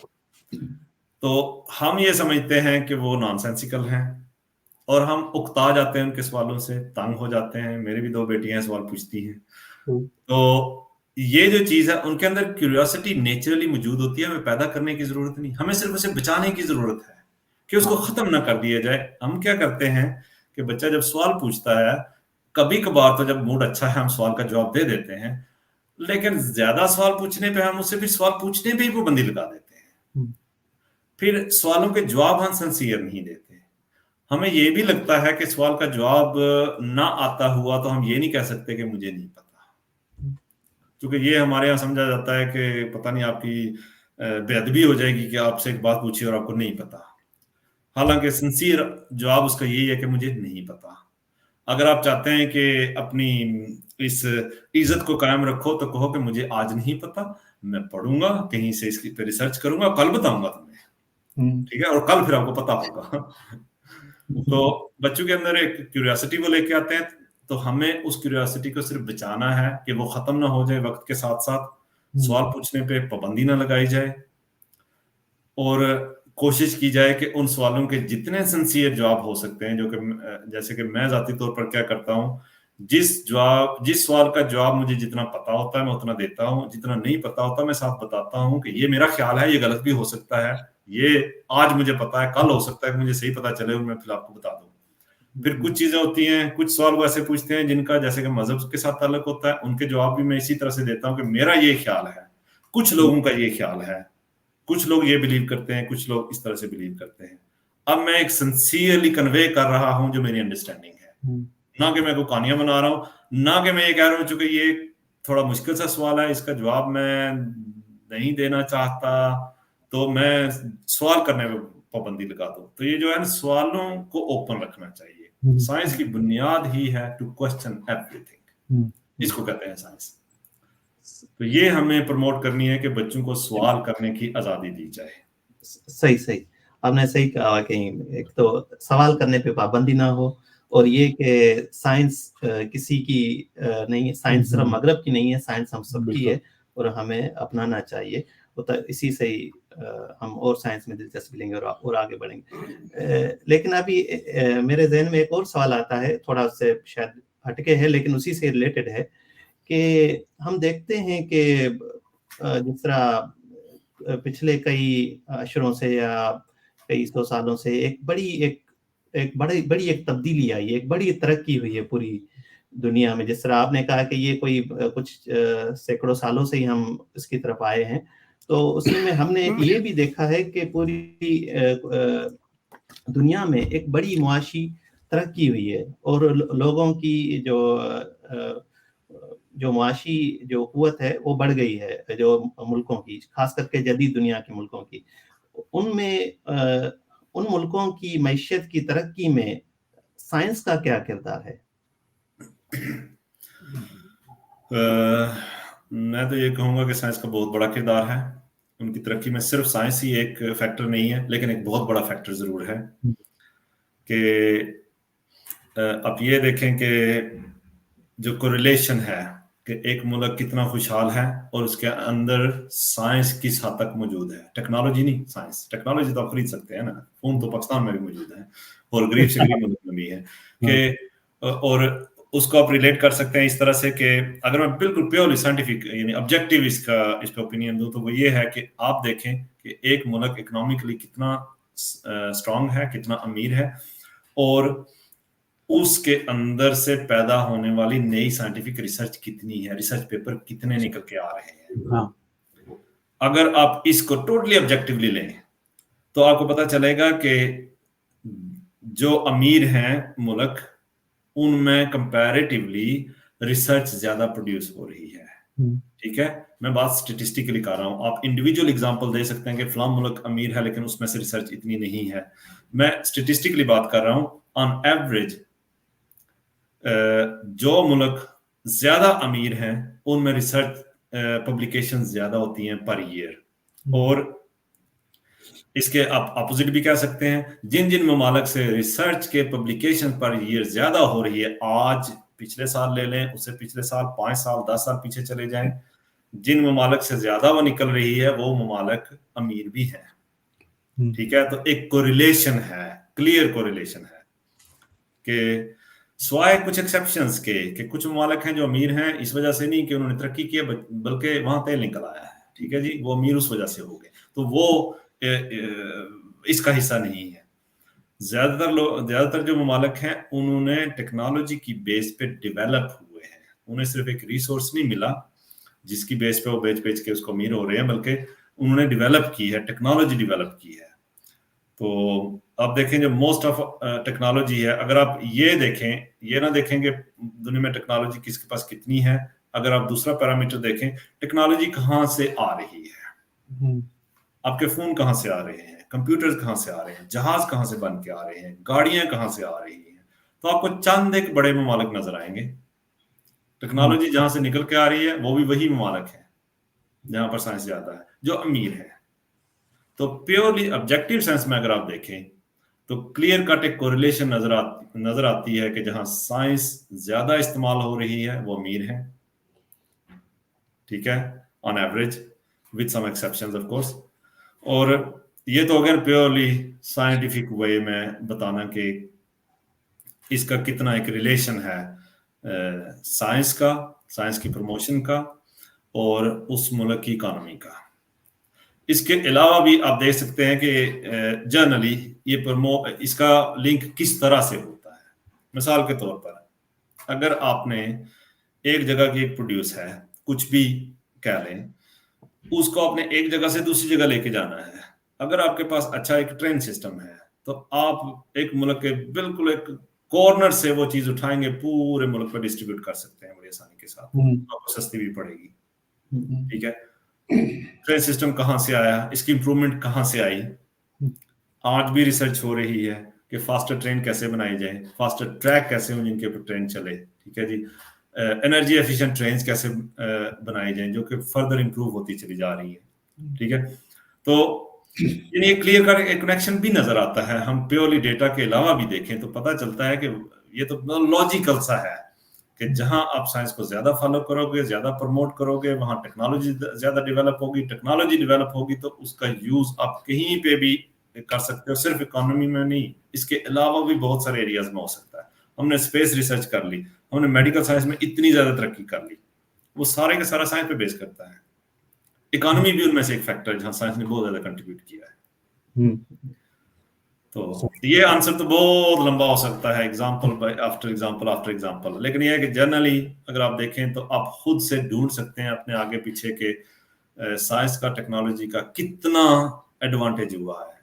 तो हम ये समझते हैं कि वो नॉनसेंसिकल हैं और हम उकता जाते हैं उनके सवालों से, तंग हो जाते हैं। मेरी भी 2 बेटियां सवाल पूछती हैं। तो ये जो चीज है, उनके अंदर क्यूरियोसिटी नेचुरली मौजूद होती है, हमें पैदा करने की जरूरत नहीं, हमें सिर्फ उसे बचाने की जरूरत है कि उसको खत्म ना कर दिया जाए। हम क्या करते हैं कि बच्चा जब सवाल पूछता है, कभी कभार तो जब मूड अच्छा है हम सवाल का जवाब दे देते हैं, लेकिन ज्यादा सवाल पूछने पे हम उससे फिर सवाल पूछने पे ही पाबंदी लगा देते हैं। फिर सवालों के जवाब हम सिंसियर नहीं देते। हमें ये भी लगता है कि सवाल का जवाब ना आता हुआ तो हम ये नहीं कह सकते कि मुझे नहीं पता, क्योंकि ये हमारे यहाँ समझा जाता है कि पता नहीं आपकी बेअदबी हो जाएगी कि आपसे एक बात पूछी और आपको नहीं पता। हालांकि सिंसियर जवाब उसका यही है कि मुझे नहीं पता। अगर आप चाहते हैं कि अपनी इस इज्जत को कायम रखो तो कहो कि मुझे आज नहीं पता, मैं पढ़ूंगा कहीं से, इसकी पे रिसर्च करूंगा, कल बताऊंगा तुम्हें, ठीक है, और कल फिर आपको पता होगा। तो बच्चों के अंदर एक क्यूरियोसिटी वो लेके आते हैं, तो हमें उस क्यूरियोसिटी को सिर्फ बचाना है कि वो खत्म ना हो जाए वक्त के साथ साथ। सवाल पूछने पे पाबंदी ना लगाई जाए और कोशिश की जाए कि उन सवालों के जितने सिंसियर जवाब हो सकते हैं, जो कि जैसे कि मैं जाती तौर पर क्या करता हूँ, जिस सवाल का जवाब मुझे जितना पता होता है मैं उतना देता हूँ, जितना नहीं पता होता मैं साफ बताता हूँ कि ये मेरा ख्याल है, ये गलत भी हो सकता है, ये आज मुझे पता है, कल हो सकता है कि मुझे सही पता चले और मैं फिर आपको बता दूं। फिर कुछ चीजें होती हैं, कुछ सवाल वो ऐसे पूछते हैं जिनका जैसे कि मजहब के साथ ताल्लुक होता है, उनके जवाब भी मैं इसी तरह से देता हूँ कि मेरा ये ख्याल है, कुछ लोगों का ये ख्याल है, कुछ लोग ये बिलीव करते हैं, कुछ लोग इस तरह से बिलीव करते हैं। अब मैं एक सिंसियरली कन्वे कर रहा हूं जो मेरी अंडरस्टैंडिंग है, ना कि मैं कोई कहानियां बना रहा हूं, ना कि मैं ये कह रहा हूं चूंकि ये थोड़ा मुश्किल सा सवाल है, इसका जवाब मैं नहीं देना चाहता तो मैं सवाल करने में पाबंदी लगा दूं। तो ये जो है ना, सवालों को ओपन रखना चाहिए। साइंस की बुनियाद ही है टू क्वेश्चन एवरीथिंग, इसको कहते हैं साइंस। तो ये हमें प्रमोट करनी है कि बच्चों को सवाल करने की आजादी दी जाए। सही आपने सही कहा कि एक तो सवाल करने पे पाबंदी ना हो, और ये कि साइंस किसी की नहीं, साइंस सिर्फ मगरब की नहीं है, साइंस हम सबकी है और हमें अपनाना चाहिए। तो इसी से ही हम और साइंस में दिलचस्पी लेंगे और आगे बढ़ेंगे। लेकिन अभी मेरे जहन में एक और सवाल आता है, थोड़ा उससे शायद हटके है लेकिन उसी से रिलेटेड है, कि हम देखते हैं कि जिस तरह पिछले कई अशरों से या कई 100 सालों से एक बड़ी एक तब्दीली आई है, एक बड़ी तरक्की हुई है पूरी दुनिया में, जिस तरह आपने कहा कि ये कोई कुछ सैकड़ों सालों से ही हम इसकी तरफ आए हैं, तो उसी में हमने ये भी देखा है कि पूरी दुनिया में एक बड़ी मुआशी तरक्की हुई है और लोगों की जो मुआशी जो क़ुव्वत है वो बढ़ गई है, जो मुल्कों की, खास करके जदीद दुनिया के मुल्कों की। उनमें उन मुल्कों की मईशत की तरक्की में साइंस का क्या किरदार है? मैं तो ये कहूँगा कि साइंस का बहुत बड़ा किरदार है। उनकी तरक्की में सिर्फ साइंस ही एक फैक्टर नहीं है, लेकिन एक बहुत बड़ा फैक्टर ज़रूर है कि आप ये देखें कि जो कोरिलेशन है कि एक मुल्क कितना खुशहाल है और उसके अंदर साइंस किस हद तक मौजूद है। टेक्नोलॉजी नहीं, साइंस। टेक्नोलॉजी तो आप खरीद सकते हैं ना, फ़ोन तो पाकिस्तान में भी मौजूद है और गरीब से गरीब मुल्क में भी है कि और उसको आप रिलेट कर सकते हैं इस तरह से कि अगर मैं बिल्कुल प्योरली साइंटिफिक यानी ऑब्जेक्टिव इस पे ओपिनियन दूं तो वो ये है कि आप देखें कि एक मुल्क इकोनॉमिकली कितना स्ट्रांग है, कितना अमीर है और उसके अंदर से पैदा होने वाली नई साइंटिफिक रिसर्च कितनी है, रिसर्च पेपर कितने निकल के आ रहे हैं। हाँ। अगर आप इसको टोटली ऑब्जेक्टिवली लें तो आपको पता चलेगा कि जो अमीर हैं मुल्क उनमें कंपैरेटिवली रिसर्च ज्यादा प्रोड्यूस हो रही है। ठीक है, मैं बात स्टेटिस्टिकली कर रहा हूं। आप इंडिविजुअल एग्जांपल दे सकते हैं कि फलां मुल्क अमीर है लेकिन उसमें से रिसर्च इतनी नहीं है। मैं स्टेटिस्टिकली बात कर रहा हूं। ऑन एवरेज जो मुल्क ज्यादा अमीर हैं उनमें रिसर्च पब्लिकेशन ज्यादा होती हैं पर ईयर। और इसके आप अपोजिट भी कह सकते हैं, जिन जिन ममालिक से रिसर्च के पब्लिकेशन पर ईयर ज्यादा हो रही है, आज पिछले साल ले लें, उससे पिछले साल, 5 साल 10 साल पीछे चले जाएं, जिन ममालिक से ज्यादा वो निकल रही है वो ममालिक अमीर भी हैं। ठीक है, तो एक कोरिलेशन है, क्लियर कोरिलेशन है कि स्वाय कुछ एक्सेप्शंस के कुछ ममालिक हैं जो अमीर हैं इस वजह से नहीं कि उन्होंने तरक्की की, बल्कि वहां तेल निकल आया है। ठीक है जी, वो अमीर उस वजह से हो गए, तो वो इसका हिस्सा नहीं है। ज्यादातर जो ममालिक हैं उन्होंने टेक्नोलॉजी की बेस पे डेवलप हुए हैं। उन्हें सिर्फ एक रिसोर्स नहीं मिला जिसकी बेस पे वो बेच के उसको अमीर हो रहे हैं, बल्कि उन्होंने डेवलप की है, टेक्नोलॉजी डेवलप की है। तो आप देखें जो मोस्ट ऑफ टेक्नोलॉजी है, अगर आप ये देखें, ये ना देखें कि दुनिया में टेक्नोलॉजी किसके पास कितनी है, अगर आप दूसरा पैरामीटर देखें, टेक्नोलॉजी कहाँ से आ रही है। आपके फोन कहाँ से आ रहे हैं, कंप्यूटर्स कहाँ से आ रहे हैं, जहाज कहाँ से बन के आ रहे हैं, गाड़ियां कहाँ से आ रही हैं, तो आपको चंद एक बड़े ममालिक नजर आएंगे। टेक्नोलॉजी जहां से निकल के आ रही है वो भी वही ममालिक है जहां पर साइंस ज्यादा है, जो अमीर है। तो प्योरली ऑब्जेक्टिव सेंस में अगर आप देखें तो क्लियर कट एक कोरिलेशन नजर आती है कि जहां साइंस ज्यादा इस्तेमाल हो रही है वो अमीर है। ठीक है, on average, with some exceptions of course. और ये तो अगर प्योरली साइंटिफिक वे में बताना कि इसका कितना एक रिलेशन है साइंस का, साइंस की प्रमोशन का और उस मुल्क की इकोनॉमी का। इसके अलावा भी आप देख सकते हैं कि जनरली ये इसका लिंक किस तरह से होता है। मिसाल के तौर पर अगर आपने एक जगह की एक प्रोड्यूस है, कुछ भी कह लें, उसको आपने एक जगह से दूसरी जगह लेके जाना है। अगर आपके पास अच्छा एक ट्रेन सिस्टम है तो आप एक मुल्क के बिल्कुल एक कॉर्नर से वो चीज उठाएंगे, पूरे मुल्क पर डिस्ट्रीब्यूट कर सकते हैं बड़ी आसानी के साथ, आपको सस्ती भी पड़ेगी। ठीक है, ट्रेन सिस्टम कहाँ से आया, इसकी इंप्रूवमेंट कहाँ से आई? आज भी रिसर्च हो रही है कि फास्टर ट्रेन कैसे बनाई जाए, फास्टर ट्रैक कैसे हो जिनके ऊपर ट्रेन चले। ठीक है जी, एनर्जी एफिशिएंट ट्रेन्स कैसे बनाई जाए जो कि फर्दर इंप्रूव होती चली जा रही है। ठीक है, तो ये क्लियर कर एक कनेक्शन भी नजर आता है। हम प्योरली डेटा के अलावा भी देखें तो पता चलता है कि ये तो लॉजिकल सा है कि जहां आप साइंस को ज्यादा फॉलो करोगे, ज्यादा प्रमोट करोगे, वहां टेक्नोलॉजी ज्यादा डेवलप होगी। टेक्नोलॉजी डेवलप होगी तो उसका यूज आप कहीं पे भी कर सकते हो, सिर्फ इकोनॉमी में नहीं, इसके अलावा भी बहुत सारे एरियाज में हो सकता है। हमने स्पेस रिसर्च कर ली, हमने मेडिकल साइंस में इतनी ज्यादा तरक्की कर ली, वो सारे का सारा साइंस पे बेस करता है। इकोनॉमी भी उनमें से एक फैक्टर है जहां साइंस ने बहुत ज्यादा कंट्रीब्यूट किया है। तो ये आंसर तो बहुत लंबा हो सकता है, example after example after example, लेकिन ये है कि जनरली अगर आप देखें तो आप खुद से ढूंढ सकते हैं अपने आगे पीछे के साइंस का, टेक्नोलॉजी का कितना एडवांटेज हुआ है।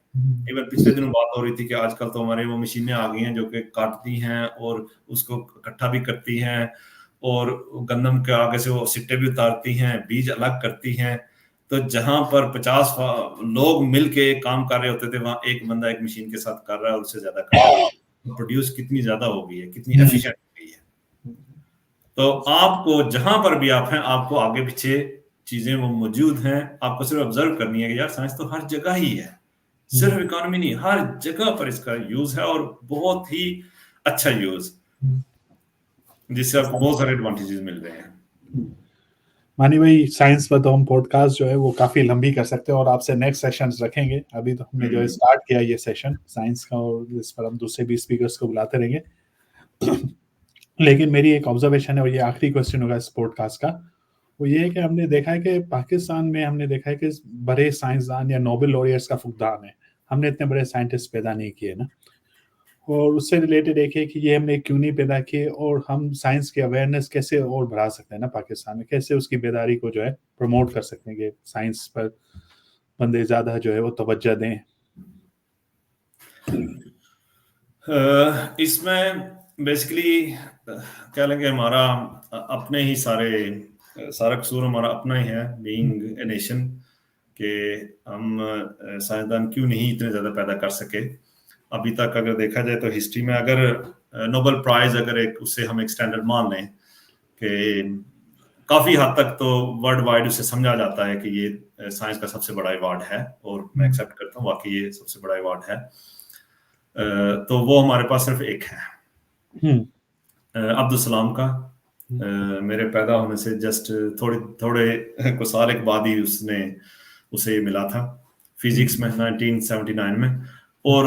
इवन पिछले दिनों बात हो रही थी कि आजकल तो हमारे वो मशीनें आ गई हैं जो कि काटती हैं और उसको इकट्ठा भी करती हैं, और गंदम के आगे से वो सिट्टे भी उतारती हैं, बीज अलग करती हैं। तो जहां पर 50 लोग मिलके काम कर रहे होते थे, वहां एक बंदा एक मशीन के साथ कर रहा है और उससे ज्यादा कर रहा है। प्रोड्यूस कितनी ज्यादा हो गई है, कितनी एफिशिएंट हो गई है। तो आपको जहां पर भी आप हैं, आपको आगे पीछे चीजें वो मौजूद हैं, आपको सिर्फ ऑब्जर्व करनी है कि यार साइंस तो हर जगह ही है, सिर्फ इकोनॉमी नहीं, हर जगह पर इसका यूज है और बहुत ही अच्छा यूज, जिससे आपको बहुत सारे एडवांटेजेस मिल रहे हैं। मानी भाई, साइंस पर तो हम पॉडकास्ट जो है वो काफी लंबी कर सकते हैं और आपसे नेक्स्ट सेशंस रखेंगे। अभी तो हमने जो है स्टार्ट किया ये सेशन साइंस का, और इस पर हम दूसरे भी स्पीकर्स को बुलाते रहेंगे। लेकिन मेरी एक ऑब्जर्वेशन है, और ये आखिरी क्वेश्चन होगा इस पॉडकास्ट का, वो ये है कि हमने देखा है कि पाकिस्तान में हमने देखा है कि बड़े साइंसदान या नोबेल लॉरियर्स का फुकदान है। हमने इतने बड़े साइंटिस्ट पैदा नहीं किए ना, और उससे रिलेटेड एक है कि ये हमने क्यों नहीं पैदा किए, और हम साइंस की अवेयरनेस कैसे और बढ़ा सकते हैं ना पाकिस्तान में, कैसे उसकी बेदारी को जो है प्रमोट कर सकते हैं कि साइंस पर बंदे ज्यादा जो है वो तवज्जो दें। इसमें बेसिकली क्या लगे, हमारा अपने ही सारा कसूर हमारा अपना ही है, बीइंग ए नेशन, कि हम साइंसदान क्यों नहीं इतने ज्यादा पैदा कर सके अभी तक। अगर देखा जाए तो हिस्ट्री में, अगर नोबेल प्राइज अगर एक उससे हम एक स्टैंडर्ड मान लें कि काफी हद तक तो वर्ल्ड वाइड उसे समझा जाता है कि ये साइंस का सबसे बड़ा अवार्ड है, और मैं एक्सेप्ट करता हूँ वाकई ये सबसे बड़ा अवार्ड है, तो वो हमारे पास सिर्फ एक है, अब्दुल सलाम का। मेरे पैदा होने से जस्ट थोड़े कुछ साल एक बाद ही उसे मिला था फिजिक्स में 1979 में, और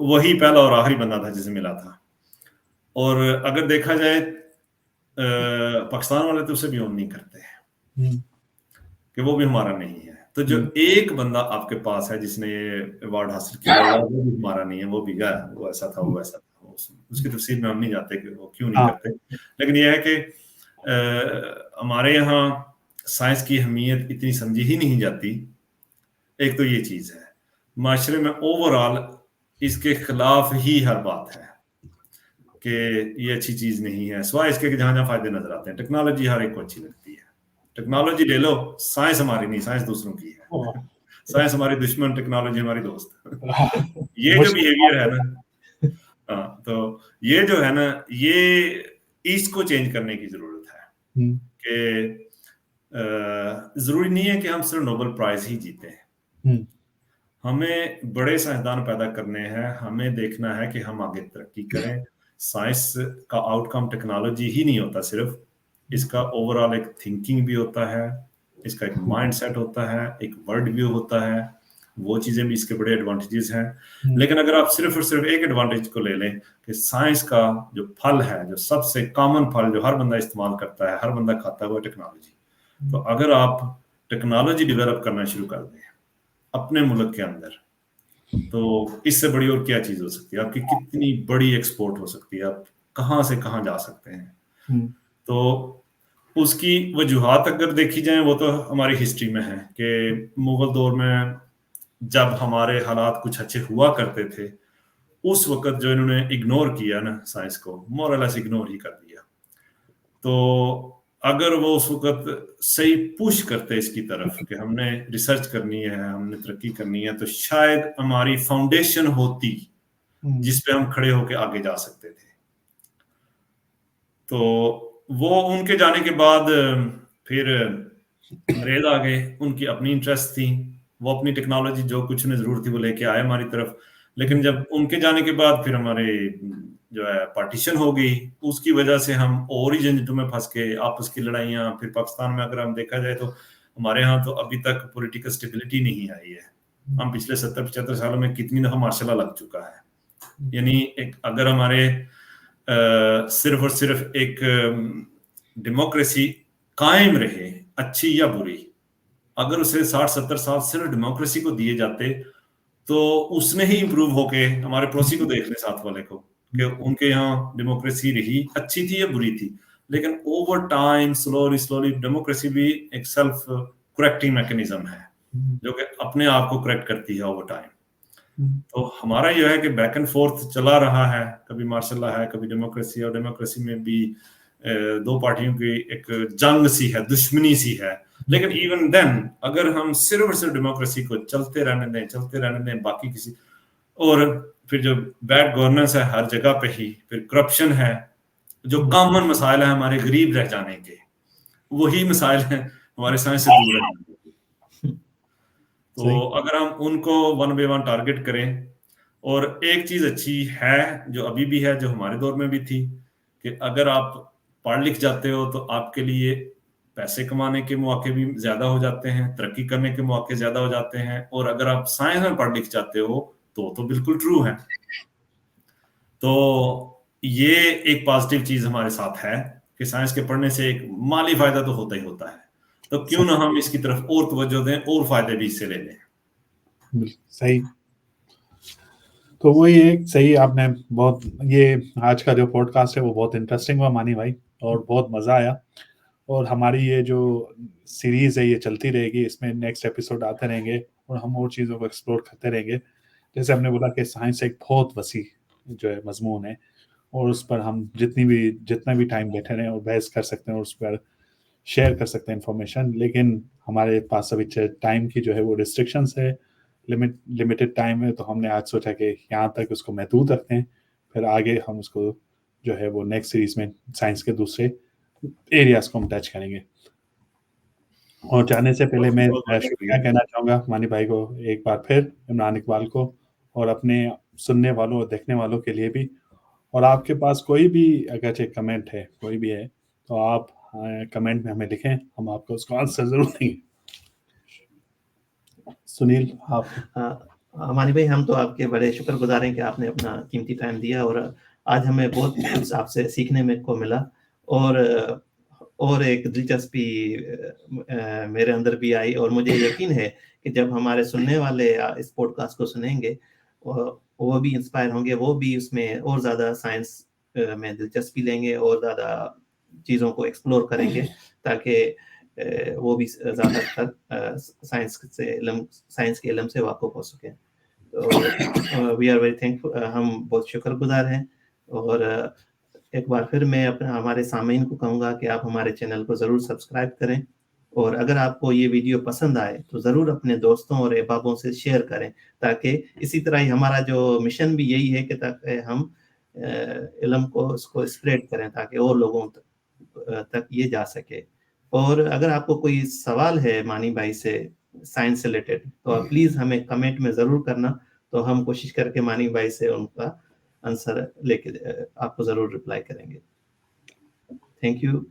वही पहला और आखिरी बंदा था जिसे मिला था। और अगर देखा जाए पाकिस्तान वाले तो उसे भी ऑन नहीं करते कि वो भी हमारा नहीं है। तो जो एक बंदा आपके पास है जिसने ये अवार्ड हासिल किया, वो भी हमारा नहीं है, वो भी गया, वो ऐसा था, वो ऐसा था, उसकी तफसील में हम नहीं जाते कि वो क्यों नहीं करते। लेकिन यह है कि हमारे यहाँ साइंस की अहमियत इतनी समझी ही नहीं जाती। एक तो ये चीज है, माशरे में ओवरऑल इसके खिलाफ ही हर बात है कि ये अच्छी चीज नहीं है, सिवाय इसके जहां जहां फायदे नजर आते हैं। टेक्नोलॉजी हर एक को अच्छी लगती है, टेक्नोलॉजी ले लो, साइंस हमारी नहीं, साइंस दूसरों की है। साइंस हमारी दुश्मन, टेक्नोलॉजी हमारी दोस्त। ये जो बिहेवियर है ना, हाँ, तो ये जो है ना, ये इसको चेंज करने की जरूरत है कि जरूरी नहीं है कि हम सिर्फ नोबेल प्राइज ही जीते हैं, हमें बड़े साइंसदान पैदा करने हैं, हमें देखना है कि हम आगे तरक्की करें। साइंस का आउटकम टेक्नोलॉजी ही नहीं होता सिर्फ, इसका ओवरऑल एक थिंकिंग भी होता है, इसका एक माइंडसेट होता है, एक वर्ल्ड व्यू होता है, वो चीजें भी इसके बड़े एडवांटेजेस हैं। लेकिन अगर आप सिर्फ और सिर्फ एक एडवांटेज को ले लें कि साइंस का जो फल है, जो सबसे कॉमन फल जो हर बंदा इस्तेमाल करता है, हर बंदा खाता है, वो टेक्नोलॉजी। तो अगर आप टेक्नोलॉजी डेवलप करना शुरू कर दें अपने मुल्क के अंदर, तो इससे बड़ी और क्या चीज हो सकती है? आपकी कितनी बड़ी एक्सपोर्ट हो सकती है, आप कहां से कहां जा सकते हैं। तो उसकी वजूहात अगर देखी जाए, वो तो हमारी हिस्ट्री में है कि मुगल दौर में जब हमारे हालात कुछ अच्छे हुआ करते थे, उस वक्त जो इन्होंने इग्नोर किया ना साइंस को, मोर और लेस इग्नोर ही कर दिया। तो अगर वो उस वक्त सही पुश करते इसकी तरफ कि हमने रिसर्च करनी है, हमने तरक्की करनी है, तो शायद हमारी फाउंडेशन होती जिस पे हम खड़े होके आगे जा सकते थे। तो वो उनके जाने के बाद फिर अंग्रेज आ गए, उनकी अपनी इंटरेस्ट थी, वो अपनी टेक्नोलॉजी जो कुछ उन्हें जरूरत थी वो लेके आए हमारी तरफ। लेकिन जब उनके जाने के बाद फिर हमारे जो है पार्टीशन हो गई, उसकी वजह से हम और ही झंझटों में फंस गए, आपस की लड़ाइयाँ। फिर पाकिस्तान में अगर हम देखा जाए तो हमारे यहाँ तो अभी तक पॉलिटिकल स्टेबिलिटी नहीं आई है। हम पिछले 70-75 सालों में कितनी दफा मार्शल लॉ लग चुका है। यानी एक अगर हमारे सिर्फ और सिर्फ एक डेमोक्रेसी कायम रहे, अच्छी या बुरी, अगर उसे 60-70 साल सिर्फ डेमोक्रेसी को दिए जाते, तो उसने ही इम्प्रूव होके हमारे पड़ोसी को देख ले, साथ वाले को, कि उनके यहाँ डेमोक्रेसी रही, अच्छी थी या बुरी थी, लेकिन ओवर टाइम स्लोली डेमोक्रेसी भी एक सेल्फ करेक्टिंग मैकेनिज्म है जो कि अपने आप को करेक्ट करती है ओवर टाइम। तो हमारा यह है कि बैक एंड फोर्थ चला रहा है, कभी मार्शल लॉ है, कभी डेमोक्रेसी, और डेमोक्रेसी में भी दो पार्टियों की एक जंग सी है, दुश्मनी सी है। लेकिन इवन देन अगर हम सिर्फ और सिर्फ डेमोक्रेसी को चलते रहने दें बाकी किसी, और फिर जो बैड गवर्नेंस है हर जगह पे ही, फिर करप्शन है, जो कॉमन मसाइल है हमारे गरीब रह जाने के, वही मसाइल हैं हमारे साइंस से दूर रहने के। तो अगर हम उनको वन बाय वन टारगेट करें, और एक चीज अच्छी है जो अभी भी है, जो हमारे दौर में भी थी, कि अगर आप पढ़ लिख जाते हो तो आपके लिए पैसे कमाने के मौके भी ज्यादा हो जाते हैं, तरक्की करने के मौके ज्यादा हो जाते हैं, और अगर आप साइंस में पढ़ लिख जाते हो तो बिल्कुल ट्रू है। तो ये एक पॉजिटिव चीज हमारे साथ है कि साइंस के पढ़ने से एक माली फायदा तो होता ही होता है, तो क्यों ना हम इसकी तरफ और तवज्जो दें और फायदे भी इससे ले लें। सही। तो वही एक सही, आपने बहुत, ये आज का जो पॉडकास्ट है वो बहुत इंटरेस्टिंग हुआ मानी भाई, और बहुत मजा आया। और हमारी ये जो सीरीज है ये चलती रहेगी, इसमें नेक्स्ट एपिसोड आते रहेंगे और हम और चीज़ों को एक्सप्लोर करते रहेंगे। जैसे हमने बोला कि साइंस एक बहुत वसी जो है मजमून है, और उस पर हम जितना भी टाइम बैठे रहें और बहस कर सकते हैं और उस पर शेयर कर सकते हैं इंफॉर्मेशन, लेकिन हमारे पास अभी टाइम की जो है वो रिस्ट्रिक्शंस है, लिमिटेड टाइम है। तो हमने आज सोचा कि यहाँ तक उसको महदूद रखते हैं, फिर आगे हम उसको जो है वो नेक्स्ट सीरीज में साइंस के दूसरे एरियाज को हम टच करेंगे। और जाने से पहले मैं शुक्रिया कहना चाहूँगा मानी भाई को एक बार फिर, इमरान इकबाल को, और अपने सुनने वालों और देखने वालों के लिए भी। और आपके पास कोई भी अगर एक कमेंट है, कोई भी है, तो आप कमेंट में हमें लिखें, हम आपको उसको आंसर जरूर देंगे। सुनील, आप। मानी भाई, हम तो आपके बड़े शुक्रगुजार हैं कि आपने अपना कीमती टाइम दिया, और आज हमें बहुत कुछ आपसे सीखने में को मिला, और एक दिलचस्पी मेरे अंदर भी आई, और मुझे यकीन है कि जब हमारे सुनने वाले इस पॉडकास्ट को सुनेंगे वो भी इंस्पायर होंगे, वो भी उसमें और ज़्यादा साइंस में दिलचस्पी लेंगे और ज़्यादा चीज़ों को एक्सप्लोर करेंगे, ताकि वो भी ज़्यादातर साइंस के इल्म से वाकिफ हो सकें। तो वी आर वेरी थैंकफुल, हम बहुत शुक्रगुजार हैं। और एक बार फिर मैं हमारे सामीन को कहूँगा कि आप हमारे चैनल को ज़रूर सब्सक्राइब करें, और अगर आपको ये वीडियो पसंद आए तो ज़रूर अपने दोस्तों और अहबाबों से शेयर करें, ताकि इसी तरह ही हमारा जो मिशन भी यही है कि ताकि हम इल्म को उसको स्प्रेड करें, ताकि और लोगों तक ये जा सके। और अगर आपको कोई सवाल है मानी भाई से साइंस से रिलेटेड, तो आप प्लीज़ हमें कमेंट में ज़रूर करना, तो हम कोशिश करके मानी भाई से उनका आंसर लेके आपको ज़रूर रिप्लाई करेंगे। Thank you.